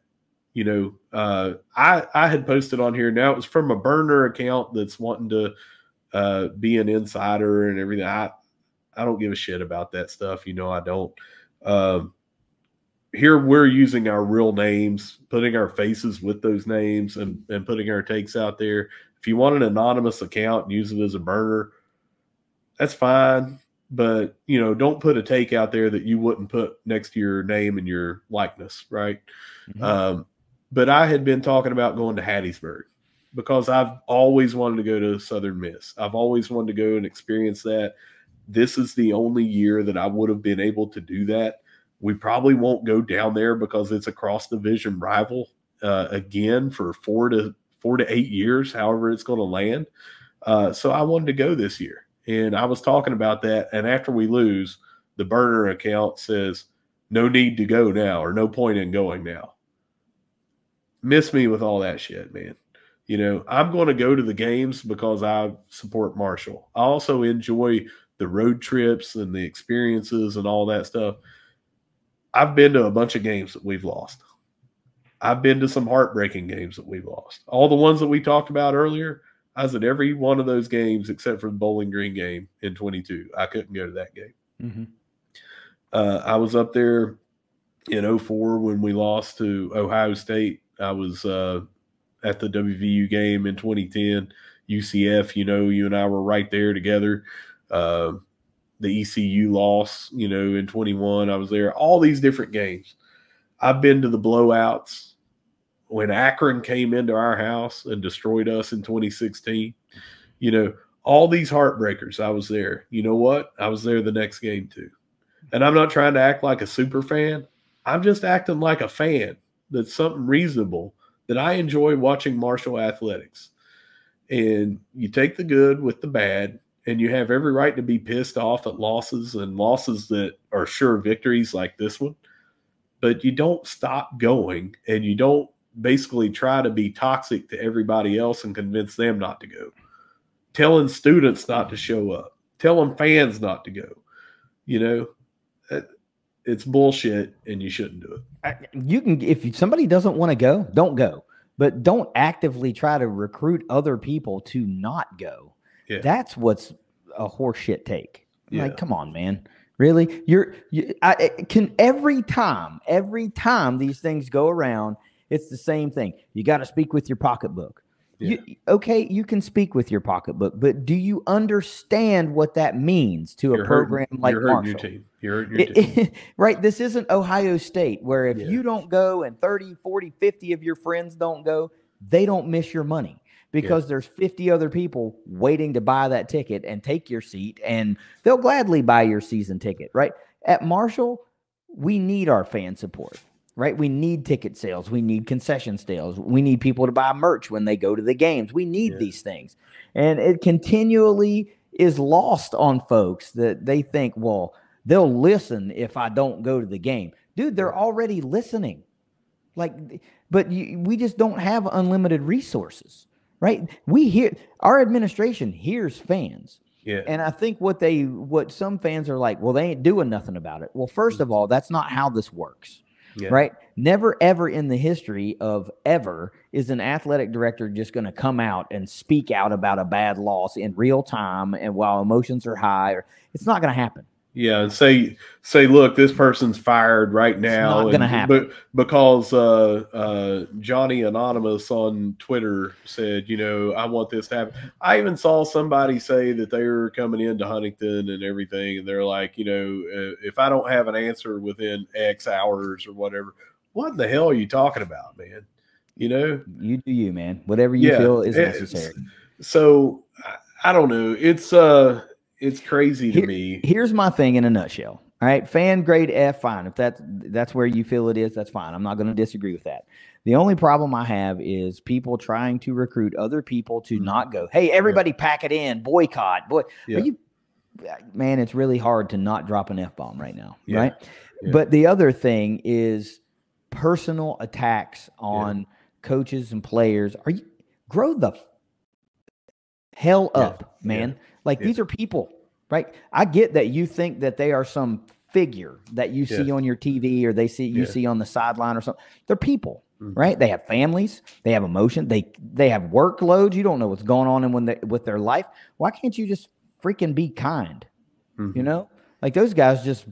Speaker 2: You know, I had posted on here. Now it was from a burner account that's wanting to be an insider and everything. I don't give a shit about that stuff. You know, I don't. Here we're using our real names, putting our faces with those names and putting our takes out there. If you want an anonymous account and use it as a burner, that's fine. but don't put a take out there that you wouldn't put next to your name and your likeness, right?
Speaker 1: Mm-hmm.
Speaker 2: But I had been talking about going to Hattiesburg because I've always wanted to go to Southern Miss. I've always wanted to go and experience that. This is the only year that I would have been able to do that. We probably won't go down there because it's a cross-division rival again for 4 to 8 years, however it's going to land. So I wanted to go this year. And I was talking about that. And after we lose, the burner account says, no need to go now, or no point in going now. Miss me with all that shit, man. I'm going to go to the games because I support Marshall. I also enjoy the road trips and the experiences and all that stuff. I've been to a bunch of games that we've lost. I've been to some heartbreaking games that we've lost. All the ones that we talked about earlier, I was at every one of those games except for the Bowling Green game in 22. I couldn't go to that game.
Speaker 1: Mm-hmm.
Speaker 2: I was up there in 04 when we lost to Ohio State. I was at the WVU game in 2010. UCF, you and I were right there together. The ECU loss, in 21. I was there. All these different games. I've been to the blowouts. When Akron came into our house and destroyed us in 2016, all these heartbreakers, I was there. You know what? I was there the next game too. And I'm not trying to act like a super fan. I'm just acting like a fan. That's something reasonable, that I enjoy watching Marshall athletics. And you take the good with the bad, and you have every right to be pissed off at losses and losses that are sure victories like this one. But you don't stop going, and you don't basically try to be toxic to everybody else and convince them not to go. Telling students not to show up. Telling fans not to go. It's bullshit, and you shouldn't do it.
Speaker 1: You can, if somebody doesn't want to go, don't go. But don't actively try to recruit other people to not go.
Speaker 2: Yeah.
Speaker 1: That's what's a horseshit take.
Speaker 2: Yeah.
Speaker 1: Like, come on, man. Really? Every time these things go around, it's the same thing. You got to speak with your pocketbook. Yeah. You can speak with your pocketbook, but do you understand what that means to a program like Marshall?
Speaker 2: You're hurting your team.
Speaker 1: Right? This isn't Ohio State, where if you don't go and 30, 40, 50 of your friends don't go, they don't miss your money because there's 50 other people waiting to buy that ticket and take your seat, and they'll gladly buy your season ticket, right? At Marshall, we need our fan support. Right? We need ticket sales. We need concession sales. We need people to buy merch when they go to the games. We need these things. And it continually is lost on folks that they think, well, they'll listen if I don't go to the game. Dude, they're already listening. We just don't have unlimited resources, right? Our administration hears fans.
Speaker 2: Yeah.
Speaker 1: And I think what some fans are like, well, they ain't doing nothing about it. Well, first of all, that's not how this works. Yeah. Right? Never, ever in the history of ever is an athletic director just going to come out and speak out about a bad loss in real time and while emotions are high. It's not going to happen.
Speaker 2: Yeah, and say, look, this person's fired right now.
Speaker 1: It's not going to happen.
Speaker 2: Because Johnny Anonymous on Twitter said, I want this to happen. I even saw somebody say that they were coming into Huntington and everything, and they're like, if I don't have an answer within X hours or whatever, what in the hell are you talking about, man? You
Speaker 1: do you, man. Whatever you feel is necessary.
Speaker 2: So I don't know. It's crazy to me.
Speaker 1: Here's my thing in a nutshell. All right. Fan grade F, fine. If that's where you feel it is, that's fine. I'm not going to disagree with that. The only problem I have is people trying to recruit other people to not go. Hey, everybody pack it in, boycott. Man, it's really hard to not drop an F-bomb right now. Right. Yeah. But the other thing is personal attacks on coaches and players. Grow the hell up, man. These are people, right? I get that you think that they are some figure that you see on your TV or you see on the sideline or something. They're people, right? They have families. They have emotion. They have workloads. You don't know what's going on with their life. Why can't you just freaking be kind? Those guys just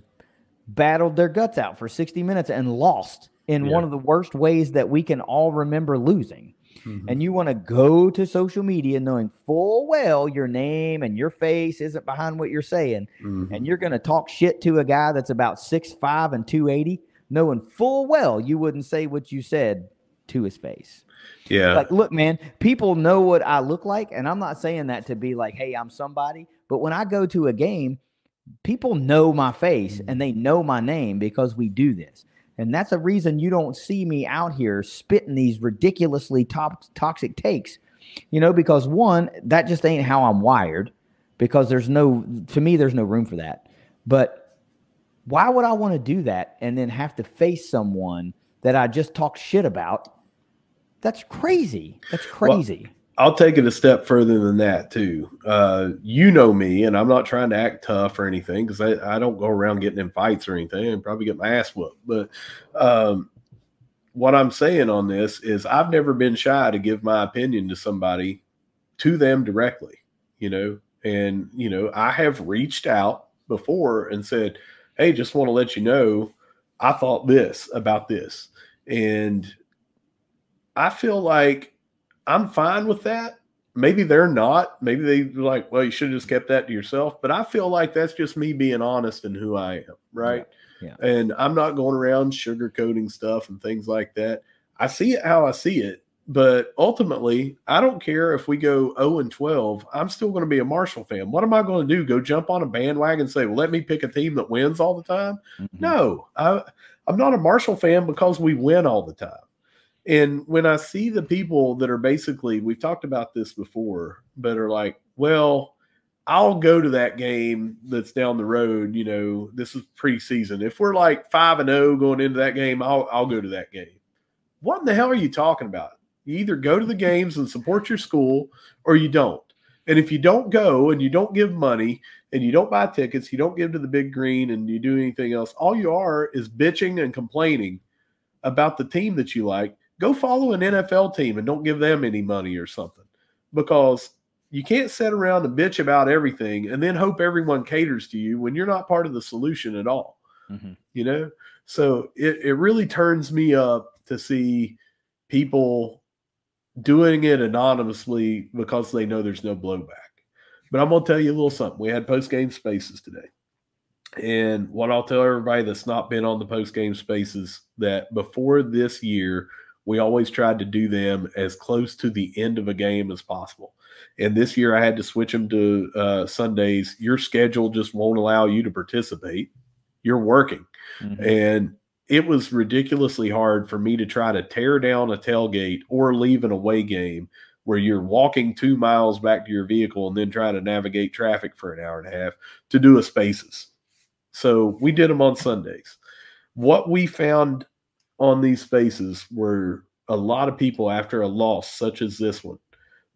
Speaker 1: battled their guts out for 60 minutes and lost in one of the worst ways that we can all remember losing. and you want to go to social media knowing full well your name and your face isn't behind what you're saying, and you're going to talk shit to a guy that's about 6'5" and 280, knowing full well you wouldn't say what you said to his face.
Speaker 2: Yeah.
Speaker 1: Like, look, man, people know what I look like, and I'm not saying that to be like, hey, I'm somebody, but when I go to a game, people know my face and they know my name because we do this. And that's a reason you don't see me out here spitting these ridiculously toxic takes, you know, because one, that just ain't how I'm wired, because to me, there's no room for that. But why would I want to do that and then have to face someone that I just talked shit about? That's crazy. That's crazy.
Speaker 2: Well, I'll take it a step further than that too. You know me, and I'm not trying to act tough or anything, because I don't go around getting in fights or anything and probably get my ass whooped. But what I'm saying on this is I've never been shy to give my opinion to somebody, to them directly, you know. And, you know, I have reached out before and said, hey, just want to let you know, I thought this about this. And I feel like I'm fine with that. Maybe they're not. Maybe they're like, well, you should have just kept that to yourself. But I feel like that's just me being honest in who I am, right?
Speaker 1: Yeah.
Speaker 2: And I'm not going around sugarcoating stuff and things like that. I see it how I see it. But ultimately, I don't care if we go 0-12. I'm still going to be a Marshall fan. What am I going to do? Go jump on a bandwagon and say, well, let me pick a team that wins all the time? No, I'm not a Marshall fan because we win all the time. And when I see the people that are basically, we've talked about this before, but are like, well, I'll go to that game that's down the road. You know, this is preseason. If we're like 5-0 going into that game, I'll go to that game. What in the hell are you talking about? You either go to the games and support your school, or you don't. And if you don't go and you don't give money and you don't buy tickets, you don't give to the Big Green and you do anything else, all you are is bitching and complaining about the team that you like. Go follow an NFL team and don't give them any money or something, because you can't sit around and bitch about everything and then hope everyone caters to you when you're not part of the solution at all. You know? So it really turns me up to see people doing it anonymously because they know there's no blowback. But I'm going to tell you a little something. We had post-game spaces today. And what I'll tell everybody that's not been on the post-game spaces, that before this year, we always tried to do them as close to the end of a game as possible. And this year I had to switch them to Sundays. Your schedule just won't allow you to participate. You're working. And it was ridiculously hard for me to try to tear down a tailgate or leave an away game where you're walking 2 miles back to your vehicle and then try to navigate traffic for an hour and a half to do a spaces. So we did them on Sundays. What we found on these spaces were a lot of people, after a loss such as this one,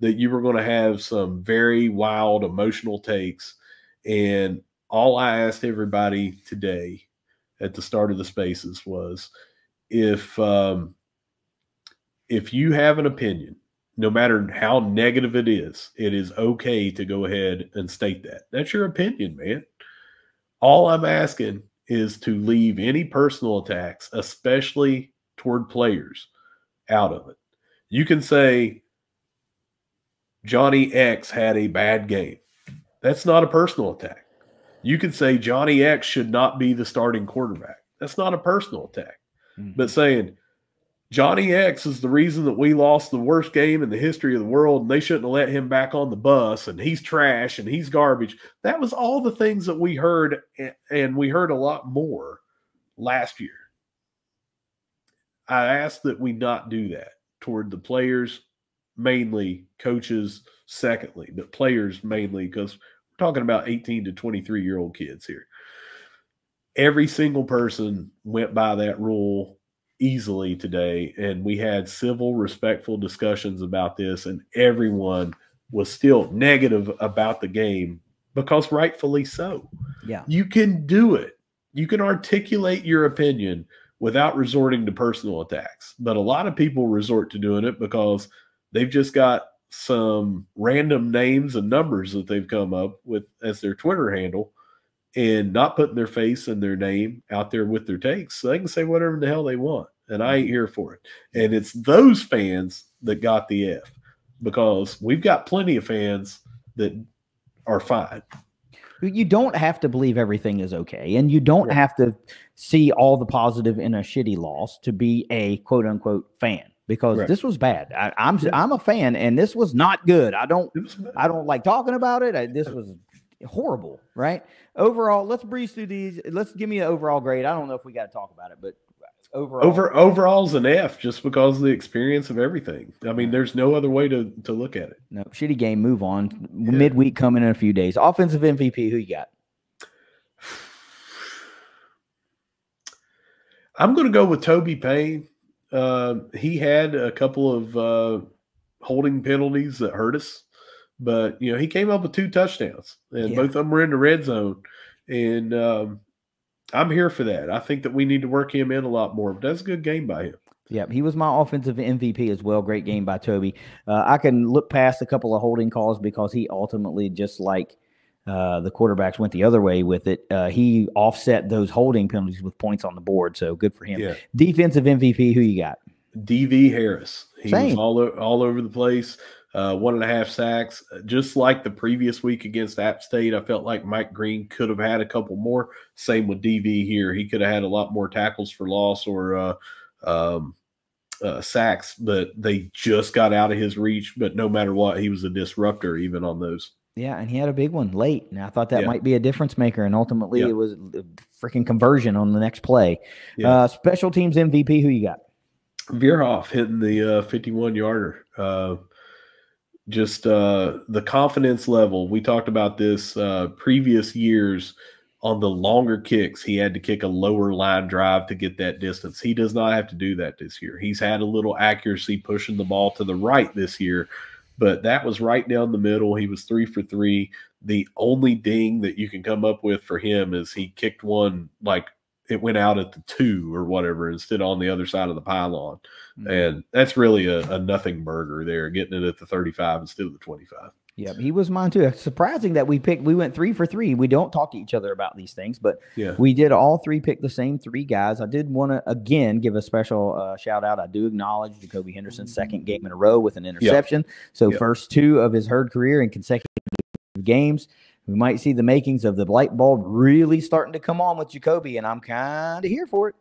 Speaker 2: that you were going to have some very wild emotional takes. And all I asked everybody today at the start of the spaces was, if you have an opinion, no matter how negative it is okay to go ahead and state that. That's your opinion, man. All I'm asking is to leave any personal attacks, especially toward players, out of it. You can say Johnny X had a bad game. That's not a personal attack. You could say Johnny X should not be the starting quarterback. That's not a personal attack. But saying Johnny X is the reason that we lost the worst game in the history of the world, and they shouldn't have let him back on the bus, and he's trash and he's garbage. That was all the things that we heard, and we heard a lot more last year. I ask that we not do that toward the players, mainly, coaches secondly, but players mainly, because we're talking about 18 to 23-year-old kids here. Every single person went by that rule easily today, and we had civil, respectful discussions about this, and everyone was still negative about the game, because rightfully so.
Speaker 1: Yeah.
Speaker 2: You can do it. You can articulate your opinion without resorting to personal attacks. But a lot of people resort to doing it because they've just got some random names and numbers that they've come up with as their Twitter handle, and not putting their face and their name out there with their takes, so they can say whatever the hell they want. And I ain't here for it. And it's those fans that got the F, because we've got plenty of fans that are fine.
Speaker 1: You don't have to believe everything is okay, and you don't have to see all the positive in a shitty loss to be a quote unquote fan, because this was bad. I'm a fan, and this was not good. I don't like talking about it. This was horrible, right? Overall, let's breeze through these. Let's give me an overall grade. I don't know if we got to talk about it, but
Speaker 2: overall's an F, just because of the experience of everything. I mean, there's no other way to look at it.
Speaker 1: No, shitty game. Move on. Midweek coming in a few days. Offensive MVP. Who you got?
Speaker 2: I'm going to go with Toby Payne. He had a couple of holding penalties that hurt us, but he came up with 2 touchdowns, and both of them were in the red zone. And I'm here for that. I think that we need to work him in a lot more, but that's a good game by him.
Speaker 1: Yeah, he was my offensive MVP as well. Great game by Toby. I can look past a couple of holding calls because he ultimately, just like the quarterbacks went the other way with it, he offset those holding penalties with points on the board, so good for him. Yeah. Defensive MVP, who you got?
Speaker 2: DV Harris. He was all over the place. 1.5 sacks. Just like the previous week against App State, I felt like Mike Green could have had a couple more. Same with DV here. He could have had a lot more tackles for loss or sacks, but they just got out of his reach. But no matter what, he was a disruptor even on those.
Speaker 1: Yeah, and he had a big one late, and I thought that might be a difference maker, and ultimately it was a freaking conversion on the next play. Special teams MVP, who you got?
Speaker 2: Veerhoff hitting the 51-yarder. Just the confidence level. We talked about this previous years on the longer kicks. He had to kick a lower line drive to get that distance. He does not have to do that this year. He's had a little accuracy pushing the ball to the right this year, but that was right down the middle. He was 3 for 3. The only ding that you can come up with for him is he kicked one like it went out at the 2 or whatever instead on the other side of the pylon. And that's really a nothing burger there, getting it at the 35 instead of the 25.
Speaker 1: Yeah, he was mine too. It's surprising that we went 3 for 3. We don't talk to each other about these things, but we did all 3 pick the same 3 guys. I did want to, again, give a special shout out. I do acknowledge Jacoby Henderson's 2nd game in a row with an interception. So first 2 of his Herd career in consecutive games. We might see the makings of the light bulb really starting to come on with Jacoby, and I'm kind of here for it.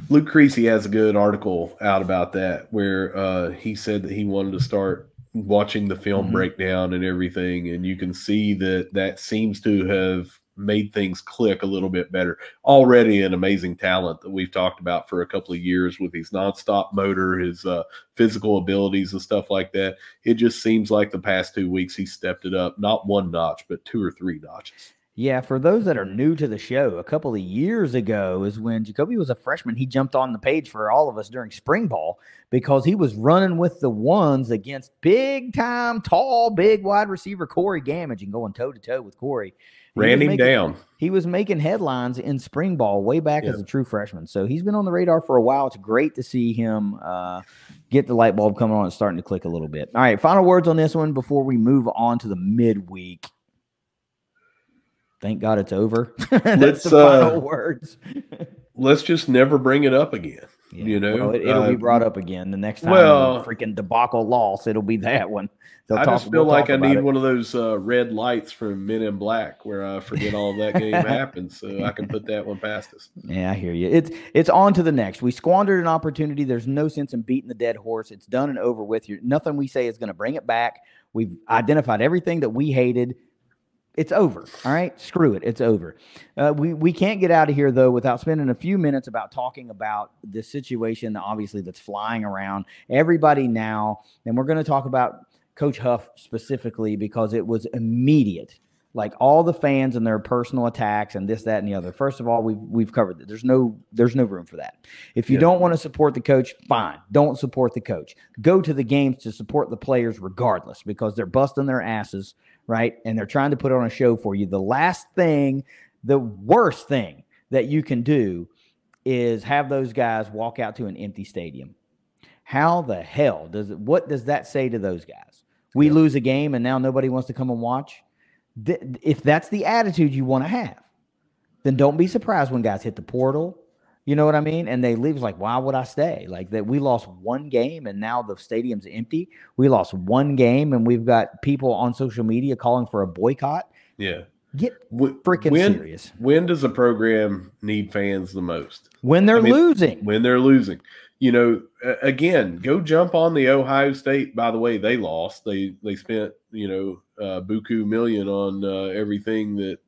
Speaker 2: Luke Creasy has a good article out about that where he said that he wanted to start watching the film breakdown and everything, and you can see that seems to have made things click a little bit better. Already an amazing talent that we've talked about for a couple of years with his nonstop motor, his physical abilities and stuff like that. It just seems like the past 2 weeks he stepped it up, not 1 notch, but 2 or 3 notches.
Speaker 1: Yeah, for those that are new to the show, a couple of years ago is when Jacoby was a freshman. He jumped on the page for all of us during spring ball because he was running with the ones against big-time, tall, big wide receiver Corey Gamage and going toe-to-toe with Corey.
Speaker 2: Ran him down.
Speaker 1: He was making headlines in spring ball way back as a true freshman. So he's been on the radar for a while. It's great to see him get the light bulb coming on and starting to click a little bit. All right, final words on this one before we move on to the midweek. Thank God it's over. That's the final words.
Speaker 2: Let's just never bring it up again.
Speaker 1: Well, it'll be brought up again the next time. Freaking debacle loss, it'll be that one.
Speaker 2: I just feel like I need one of those red lights from Men in Black where I forget all of that game happened, so I can put that one past us.
Speaker 1: Yeah, I hear you. It's on to the next. We squandered an opportunity. There's no sense in beating the dead horse. It's done and over with. Nothing we say is going to bring it back. We've identified everything that we hated. It's over. All right. Screw it. It's over. We can't get out of here, though, without spending a few minutes about talking about this situation, obviously, that's flying around everybody now. And we're going to talk about Coach Huff specifically because it was immediate. Like all the fans and their personal attacks and this, that, and the other. First of all, we've covered that. There's no room for that. If you don't want to support the coach, fine. Don't support the coach. Go to the games to support the players regardless because they're busting their asses, right? And they're trying to put on a show for you. The worst thing that you can do is have those guys walk out to an empty stadium. How the hell what does that say to those guys? We lose a game and now nobody wants to come and watch. If that's the attitude you want to have, then don't be surprised when guys hit the portal. You know what I mean? And they leave like, why would I stay? Like that we lost one game and now the stadium's empty. We lost one game and we've got people on social media calling for a boycott.
Speaker 2: Yeah.
Speaker 1: Get freaking serious.
Speaker 2: When does a program need fans the most?
Speaker 1: When they're losing.
Speaker 2: When they're losing. You know, again, go jump on the Ohio State. By the way, they lost. They spent, buku million on everything that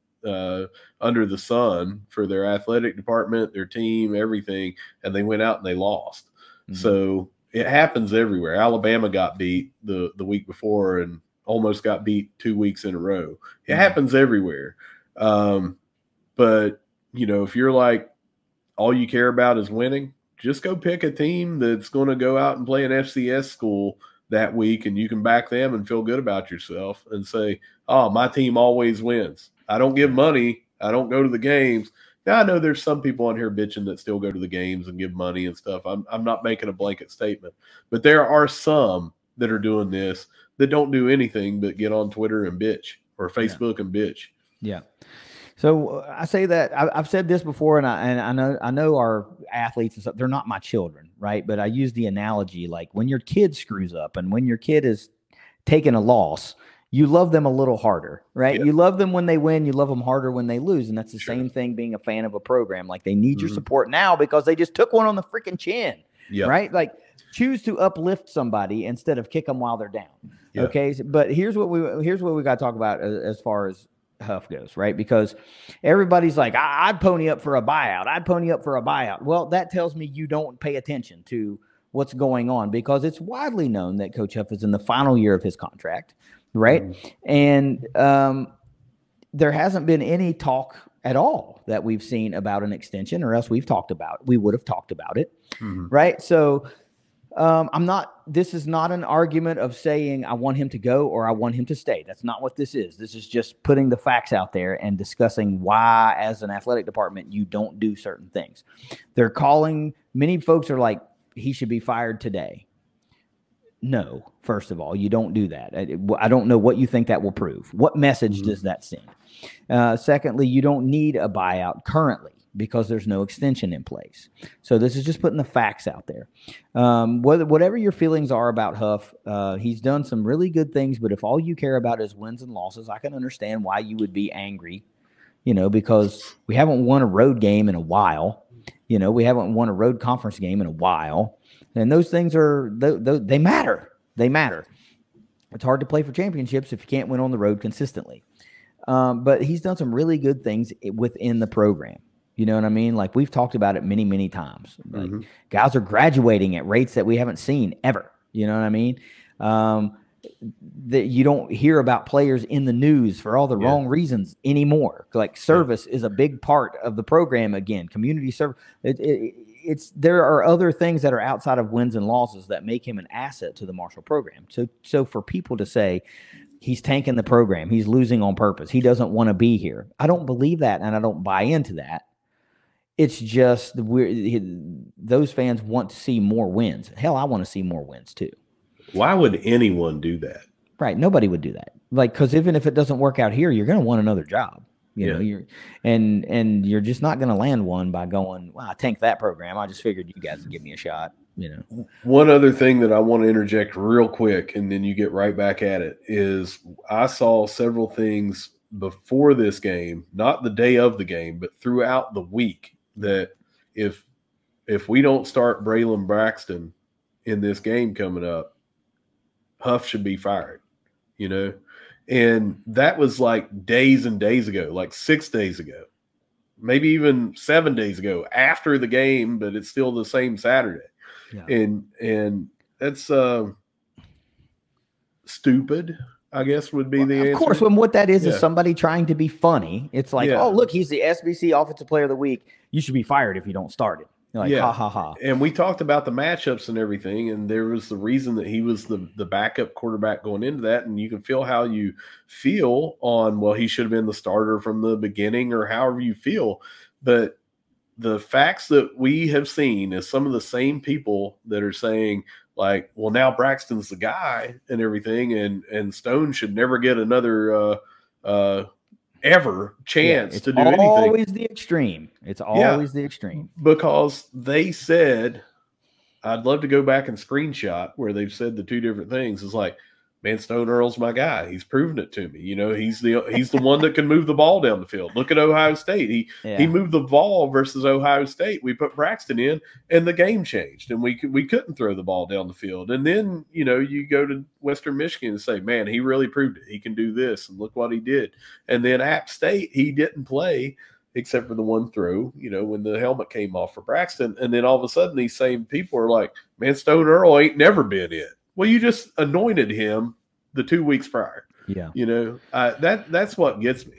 Speaker 2: under the sun for their athletic department, their team, everything, and they went out and they lost. Mm-hmm. So it happens everywhere. Alabama got beat the week before and almost got beat 2 weeks in a row. It mm-hmm. happens everywhere. But if you're like all you care about is winning, just go pick a team that's going to go out and play an FCS school that week, and you can back them and feel good about yourself and say, oh, my team always wins. I don't give money. I don't go to the games. Now, I know there's some people on here bitching that still go to the games and give money and stuff. I'm not making a blanket statement. But there are some that are doing this that don't do anything but get on Twitter and bitch or Facebook and bitch.
Speaker 1: Yeah. So I say that I've said this before, and I know our athletes and stuff, they're not my children, right? But I use the analogy like when your kid screws up and when your kid is taking a loss, you love them a little harder, right? Yep. You love them when they win. You love them harder when they lose. And that's the same thing being a fan of a program. Like they need your support now because they just took one on the freaking chin, right? Like choose to uplift somebody instead of kick them while they're down. Yep. Okay. But here's what we got to talk about as far as Huff goes, right? Because everybody's like, I'd pony up for a buyout. I'd pony up for a buyout. Well, that tells me you don't pay attention to what's going on because it's widely known that Coach Huff is in the final year of his contract. Right. And there hasn't been any talk at all that we've seen about an extension or else we would have talked about it. Right. So this is not an argument of saying I want him to go or I want him to stay. That's not what this is. This is just putting the facts out there and discussing why, as an athletic department, you don't do certain things. Many folks are like, he should be fired today. No, first of all, you don't do that. I don't know what you think that will prove. What message does that send? Secondly, you don't need a buyout currently because there's no extension in place. So this is just putting the facts out there. Whatever your feelings are about Huff, he's done some really good things, but if all you care about is wins and losses, I can understand why you would be angry, because we haven't won a road game in a while. We haven't won a road conference game in a while. And those things they matter. They matter. It's hard to play for championships if you can't win on the road consistently. But he's done some really good things within the program. You know what I mean? Like we've talked about it many, many times. Like guys are graduating at rates that we haven't seen ever. You know what I mean? That you don't hear about players in the news for all the wrong reasons anymore. Like service is a big part of the program again. Community service. There are other things that are outside of wins and losses that make him an asset to the Marshall program. So for people to say he's tanking the program, he's losing on purpose, he doesn't want to be here, I don't believe that, and I don't buy into that. It's just those fans want to see more wins. Hell, I want to see more wins too.
Speaker 2: Why would anyone do that?
Speaker 1: Right, nobody would do that. Like, because even if it doesn't work out here, you're going to want another job. You know, you're just not going to land one by going, well, I tanked that program. I just figured you guys would give me a shot.
Speaker 2: One other thing that I want to interject real quick, and then you get right back at it, is I saw several things before this game, not the day of the game, but throughout the week, that if we don't start Braylon Braxton in this game coming up, Huff should be fired, And that was like days and days ago, like 6 days ago, maybe even 7 days ago after the game, but it's still the same Saturday. Yeah. And that's stupid, I guess would be the answer.
Speaker 1: Of course, when what that is somebody trying to be funny. It's like, oh, look, he's the SBC Offensive Player of the Week. You should be fired if you don't start it. Like, ha, ha, ha.
Speaker 2: And we talked about the matchups and everything, and there was the reason that he was the backup quarterback going into that, and you can feel how you feel on, well, he should have been the starter from the beginning or however you feel. But the facts that we have seen is some of the same people that are saying, like, well, now Braxton's the guy and everything, and Stone should never get another ever chance to do anything.
Speaker 1: It's always the extreme. It's always the extreme.
Speaker 2: Because they said, I'd love to go back and screenshot where they've said the two different things. It's like, man, Stone Earl's my guy. He's proven it to me. You know, he's the one that can move the ball down the field. Look at Ohio State. He moved the ball versus Ohio State. We put Braxton in, and the game changed, and we couldn't throw the ball down the field. And then, you know, you go to Western Michigan and say, man, he really proved it. He can do this, and look what he did. And then App State, he didn't play except for the one throw, you know, when the helmet came off for Braxton. And then all of a sudden, these same people are like, man, Stone Earl ain't never been it. Well, you just anointed him the 2 weeks prior. Yeah. You know, that's what gets me.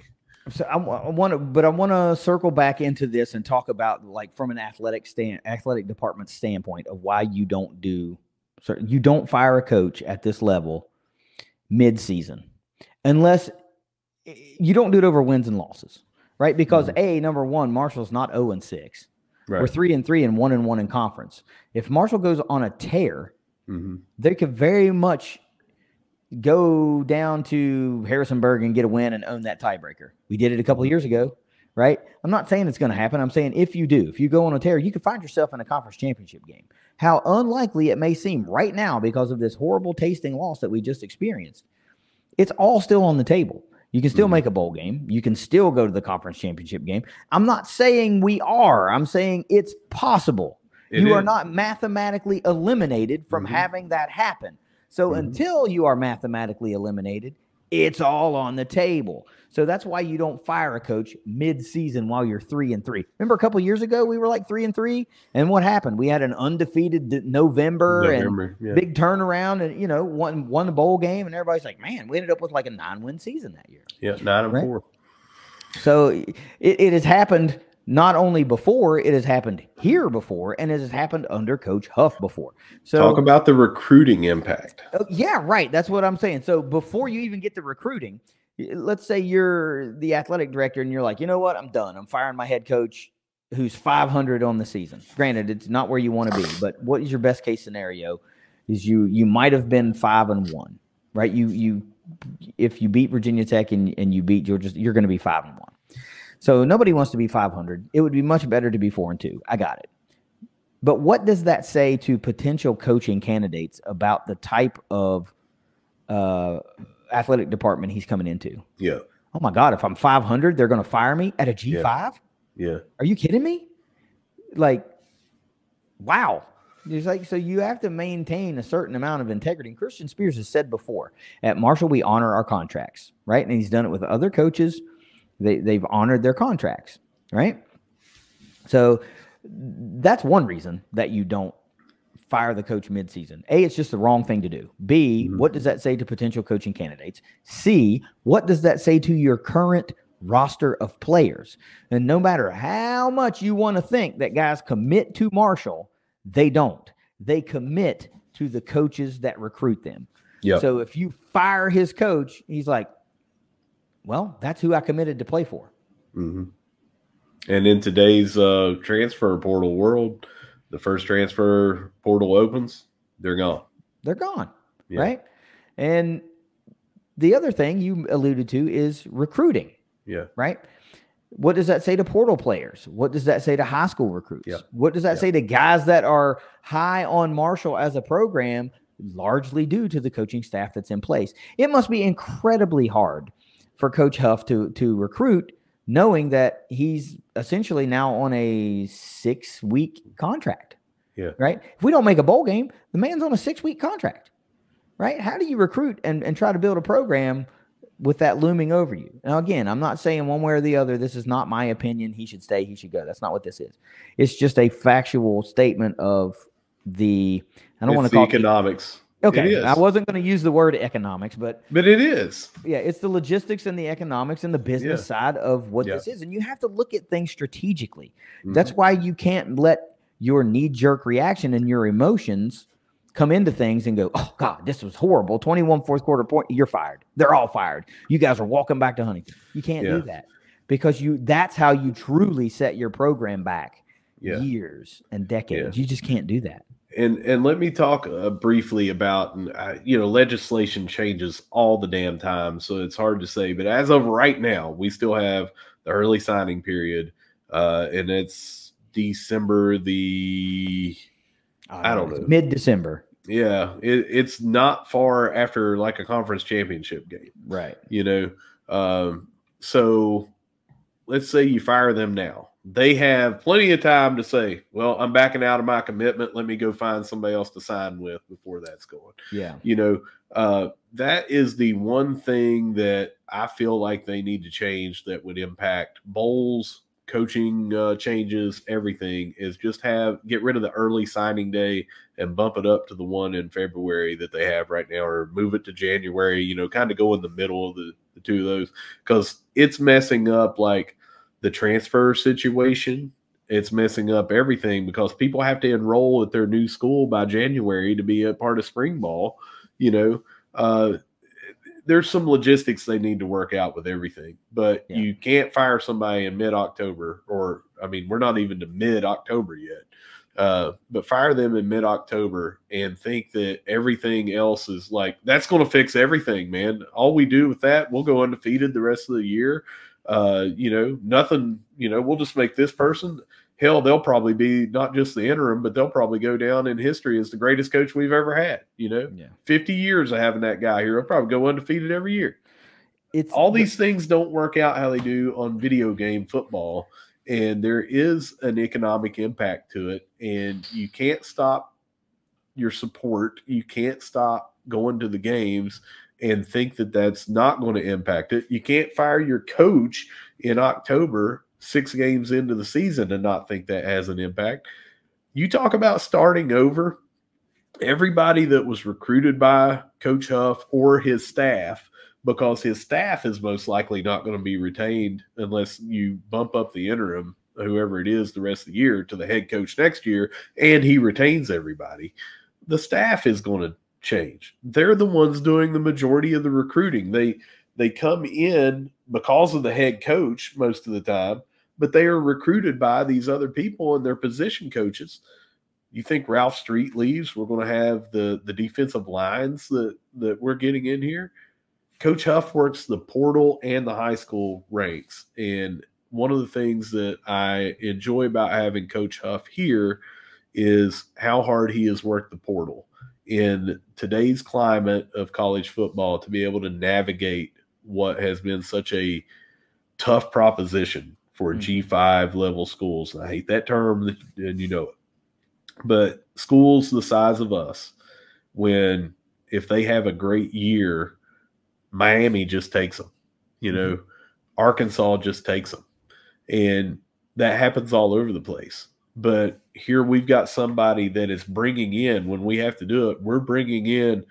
Speaker 1: So I want to circle back into this and talk about, like, from an athletic department standpoint of why you don't fire a coach at this level mid-season unless you don't do it over wins and losses, right? Because number one, Marshall's not 0-6. Right. We're 3-3 and 1-1 in conference. If Marshall goes on a tear, they could very much go down to Harrisonburg and get a win and own that tiebreaker. We did it a couple of years ago, right? I'm not saying it's going to happen. I'm saying if you go on a tear, you could find yourself in a conference championship game. How unlikely it may seem right now because of this horrible tasting loss that we just experienced, it's all still on the table. You can still make a bowl game. You can still go to the conference championship game. I'm not saying we are. I'm saying it's possible. You are not mathematically eliminated from having that happen. So until you are mathematically eliminated, it's all on the table. So that's why you don't fire a coach mid-season while you're 3-3. Remember a couple of years ago, we were like 3-3, and what happened? We had an undefeated November and big turnaround, and, you know, won the bowl game, and everybody's like, man, we ended up with like a 9-win season that year.
Speaker 2: Yeah, 9-4. Right?
Speaker 1: So it has happened. Not only before, it has happened here before, and it has happened under Coach Huff before. So
Speaker 2: talk about the recruiting impact.
Speaker 1: Yeah, right. That's what I'm saying. So before you even get to recruiting, let's say you're the athletic director and you're like, you know what? I'm done. I'm firing my head coach who's 500 on the season. Granted, it's not where you want to be, but what is your best case scenario? Is you might have been 5-1, right? If you beat Virginia Tech and you beat Georgia, you're going to be 5-1. So nobody wants to be 500. It would be much better to be 4-2. I got it. But what does that say to potential coaching candidates about the type of athletic department he's coming into?
Speaker 2: Yeah.
Speaker 1: Oh, my God, if I'm 500, they're going to fire me at a G5?
Speaker 2: Yeah.
Speaker 1: Are you kidding me? Like, wow. It's like, so you have to maintain a certain amount of integrity. And Christian Spears has said before, at Marshall, we honor our contracts, right? And he's done it with other coaches. They've honored their contracts, right? So that's one reason that you don't fire the coach midseason. A, it's just the wrong thing to do. B, what does that say to potential coaching candidates? C, what does that say to your current roster of players? And no matter how much you want to think that guys commit to Marshall, they don't. They commit to the coaches that recruit them. Yep. So if you fire his coach, he's like, well, that's who I committed to play for.
Speaker 2: And in today's transfer portal world, the first transfer portal opens, they're gone.
Speaker 1: They're gone, right? And the other thing you alluded to is recruiting.
Speaker 2: Yeah.
Speaker 1: Right? What does that say to portal players? What does that say to high school recruits?
Speaker 2: Yeah.
Speaker 1: What does that say to guys that are high on Marshall as a program, largely due to the coaching staff that's in place? It must be incredibly hard for Coach Huff to recruit, knowing that he's essentially now on a 6-week contract.
Speaker 2: Yeah.
Speaker 1: Right? If we don't make a bowl game, the man's on a 6-week contract. Right? How do you recruit and try to build a program with that looming over you? Now, again, I'm not saying one way or the other. This is not my opinion. He should stay. He should go. That's not what this is. It's just a factual statement of I don't want to call it
Speaker 2: economics.
Speaker 1: Okay, I wasn't going to use the word economics, but
Speaker 2: it is.
Speaker 1: Yeah, it's the logistics and the economics and the business side of what this is. And you have to look at things strategically. That's why you can't let your knee-jerk reaction and your emotions come into things and go, oh, God, this was horrible. 21 fourth quarter point, you're fired. They're all fired. You guys are walking back to Huntington. You can't do that because that's how you truly set your program back years and decades. You just can't do that.
Speaker 2: And let me talk briefly about, legislation changes all the damn time, so it's hard to say. But as of right now, we still have the early signing period, and it's December I don't know,
Speaker 1: mid-December.
Speaker 2: Yeah, it's not far after like a conference championship game,
Speaker 1: right?
Speaker 2: So let's say you fire them now. They have plenty of time to say, well, I'm backing out of my commitment. Let me go find somebody else to sign with before that's going.
Speaker 1: Yeah.
Speaker 2: That is the one thing that I feel like they need to change that would impact bowls, coaching changes, everything, is just get rid of the early signing day and bump it up to the one in February that they have right now, or move it to January, kind of go in the middle of the two of those, because it's messing up like the transfer situation. It's messing up everything because people have to enroll at their new school by January to be a part of spring ball. There's some logistics they need to work out with everything, but you can't fire somebody in mid-October, we're not even to mid-October yet. But fire them in mid-October and think that everything else is like, that's going to fix everything, man. All we do with that, we'll go undefeated the rest of the year. Nothing, we'll just make this person, hell, they'll probably be not just the interim, but they'll probably go down in history as the greatest coach we've ever had. 50 years of having that guy here, he'll probably go undefeated every year. All these things don't work out how they do on video game football. And there is an economic impact to it, and you can't stop your support. You can't stop going to the games and think that that's not going to impact it. You can't fire your coach in October, 6 games into the season, and not think that has an impact. You talk about starting over. Everybody that was recruited by Coach Huff or his staff, because his staff is most likely not going to be retained unless you bump up the interim, whoever it is, the rest of the year to the head coach next year, and he retains everybody. The staff is going to change. They're the ones doing the majority of the recruiting. They come in because of the head coach most of the time, but they are recruited by these other people and their position coaches. You think Ralph Street leaves, we're going to have the defensive lines that we're getting in here? Coach Huff works the portal and the high school ranks. And one of the things that I enjoy about having Coach Huff here is how hard he has worked the portal. In today's climate of college football, to be able to navigate what has been such a tough proposition for G5 level schools. I hate that term, and you know it. But schools the size of us, if they have a great year, Miami just takes them, Arkansas just takes them. And that happens all over the place. But here we've got somebody that is bringing in, when we have to do it, we're bringing in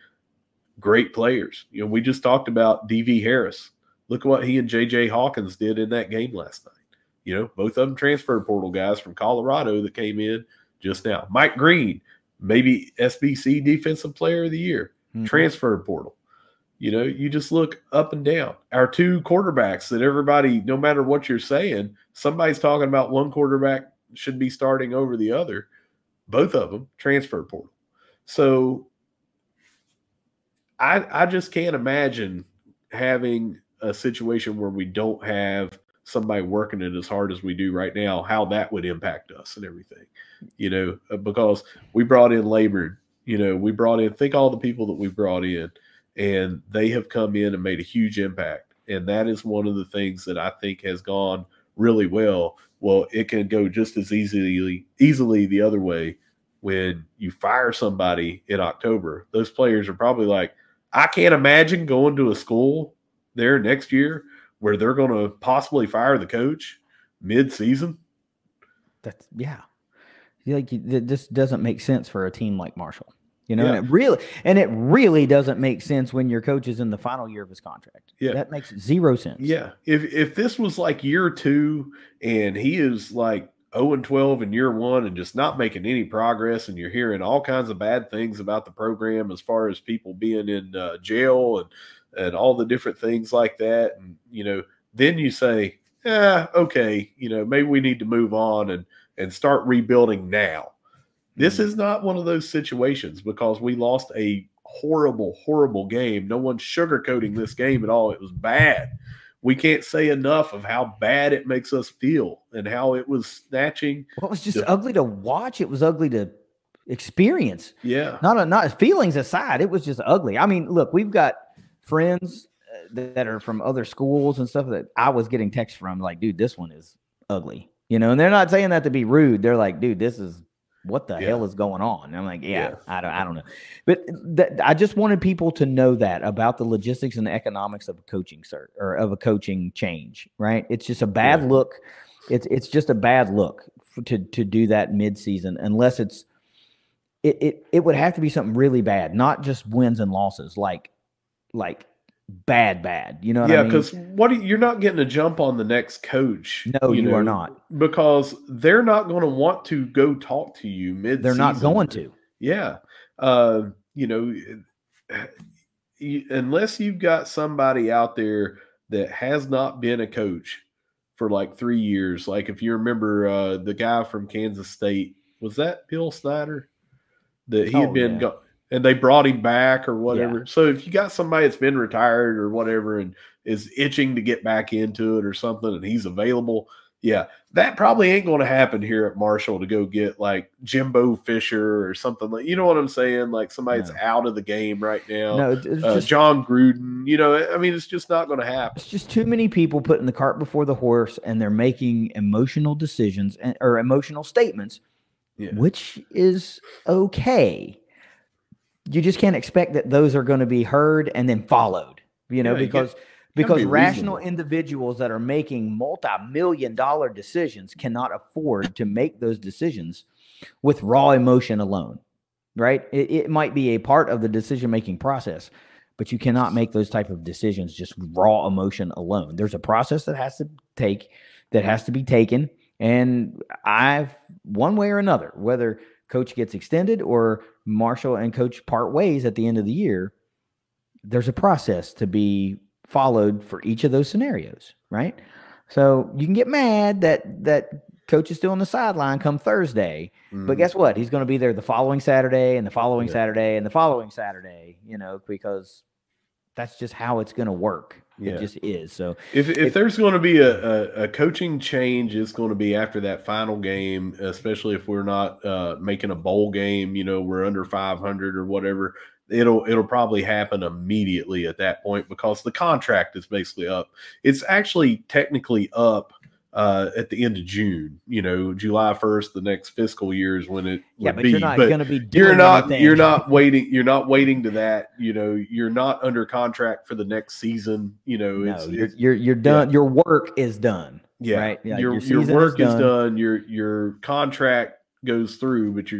Speaker 2: great players. We just talked about D.V. Harris. Look at what he and J.J. Hawkins did in that game last night. Both of them transfer portal guys from Colorado that came in just now. Mike Green, maybe SBC Defensive Player of the Year, transfer portal. You just look up and down. Our 2 quarterbacks that everybody, no matter what you're saying, somebody's talking about one quarterback should be starting over the other. Both of them transfer portal. So I just can't imagine having a situation where we don't have somebody working it as hard as we do right now, how that would impact us and everything, because we brought in labor, we brought in, think all the people that we brought in, and they have come in and made a huge impact. And that is one of the things that I think has gone really well. Well, it can go just as easily the other way. When you fire somebody in October, those players are probably like, I can't imagine going to a school there next year where they're going to possibly fire the coach mid-season.
Speaker 1: This doesn't make sense for a team like Marshall. And it really doesn't make sense when your coach is in the final year of his contract. Yeah, that makes 0 sense.
Speaker 2: Yeah, if this was like year 2 and he is like 0-12 in year 1 and just not making any progress, and you're hearing all kinds of bad things about the program as far as people being in jail and all the different things like that, and then you say, okay, maybe we need to move on and start rebuilding now. This is not one of those situations because we lost a horrible, horrible game. No one's sugarcoating this game at all. It was bad. We can't say enough of how bad it makes us feel and how it was snatching.
Speaker 1: Well, it was just ugly to watch. It was ugly to experience.
Speaker 2: Yeah.
Speaker 1: Not feelings aside. It was just ugly. I mean, look, we've got friends that are from other schools and stuff that I was getting texts from like, dude, this one is ugly, you know, and they're not saying that to be rude. They're like, dude, this is what the hell is going on? And I'm like, I don't know. But I just wanted people to know that about the logistics and the economics of a coaching search or of a coaching change, right? It's just a bad look. It's just a bad look to do that midseason unless it would have to be something really bad, not just wins and losses, like bad. You know what I mean?
Speaker 2: Because you're not getting a jump on the next coach.
Speaker 1: No, you are not.
Speaker 2: Because they're not going to want to go talk to you mid-season.
Speaker 1: They're not going to.
Speaker 2: Yeah. Unless you've got somebody out there that has not been a coach for like 3 years. Like if you remember the guy from Kansas State, was that Bill Snyder? That he had been and they brought him back or whatever. So if you got somebody that's been retired or whatever and is itching to get back into it or something and he's available, that probably ain't going to happen here at Marshall to go get like Jimbo Fisher or something like, you know what I'm saying? Like somebody that's out of the game right now.
Speaker 1: No, it's just,
Speaker 2: John Gruden, you know, I mean, it's just not going to happen.
Speaker 1: It's just too many people putting the cart before the horse and they're making emotional decisions or emotional statements, which is okay. You just can't expect that those are going to be heard and then followed, you know, because rational individuals that are making multi-million-dollar decisions cannot afford to make those decisions with raw emotion alone, right? It might be a part of the decision-making process, but you cannot make those type of decisions just raw emotion alone. There's a process that has to be taken, and one way or another, whether coach gets extended or Marshall and coach part ways at the end of the year, there's a process to be followed for each of those scenarios, right? So you can get mad that coach is still on the sideline come Thursday, but guess what? He's going to be there the following Saturday and the following Saturday and the following Saturday, you know, because that's just how it's going to work. It just is. So
Speaker 2: if there's going to be a coaching change, it's going to be after that final game, especially if we're not making a bowl game, you know, we're under 500 or whatever. It'll probably happen immediately at that point because the contract is basically up. It's actually technically up at the end of June. You know, July 1st, the next fiscal year is when it would be.
Speaker 1: You're not going to be doing
Speaker 2: You're not waiting. You're not waiting to that. You know, you're not under contract for the next season. You know,
Speaker 1: you're done. Your work is done.
Speaker 2: Yeah,
Speaker 1: right. Yeah,
Speaker 2: your work is done. Your contract goes through, but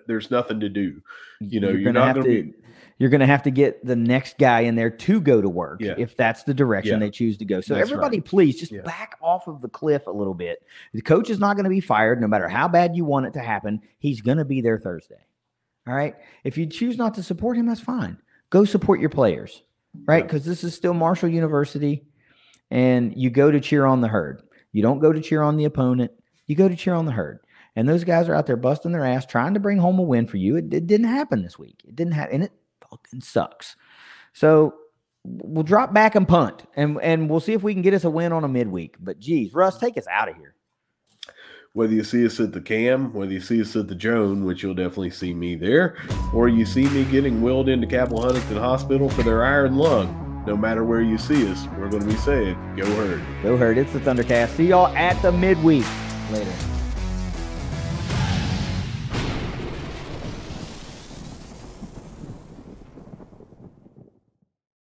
Speaker 2: there's nothing to do. You know, you're
Speaker 1: going to have to get the next guy in there to go to work if that's the direction they choose to go. So everybody, please just back off of the cliff a little bit. The coach is not going to be fired no matter how bad you want it to happen. He's going to be there Thursday. All right. If you choose not to support him, that's fine. Go support your players, right? Because this is still Marshall University and you go to cheer on the herd. You don't go to cheer on the opponent. You go to cheer on the herd. And those guys are out there busting their ass, trying to bring home a win for you. It didn't happen this week. It didn't happen, and it fucking sucks. So we'll drop back and punt, and we'll see if we can get us a win on a midweek. But, geez, Russ, take us out of here.
Speaker 2: Whether you see us at the Cam, whether you see us at the Joan, which you'll definitely see me there, or you see me getting wheeled into Capitol Huntington Hospital for their iron lung, no matter where you see us, we're going to be saying, go Herd.
Speaker 1: Go Herd. It's the Thundercast. See y'all at the midweek. Later.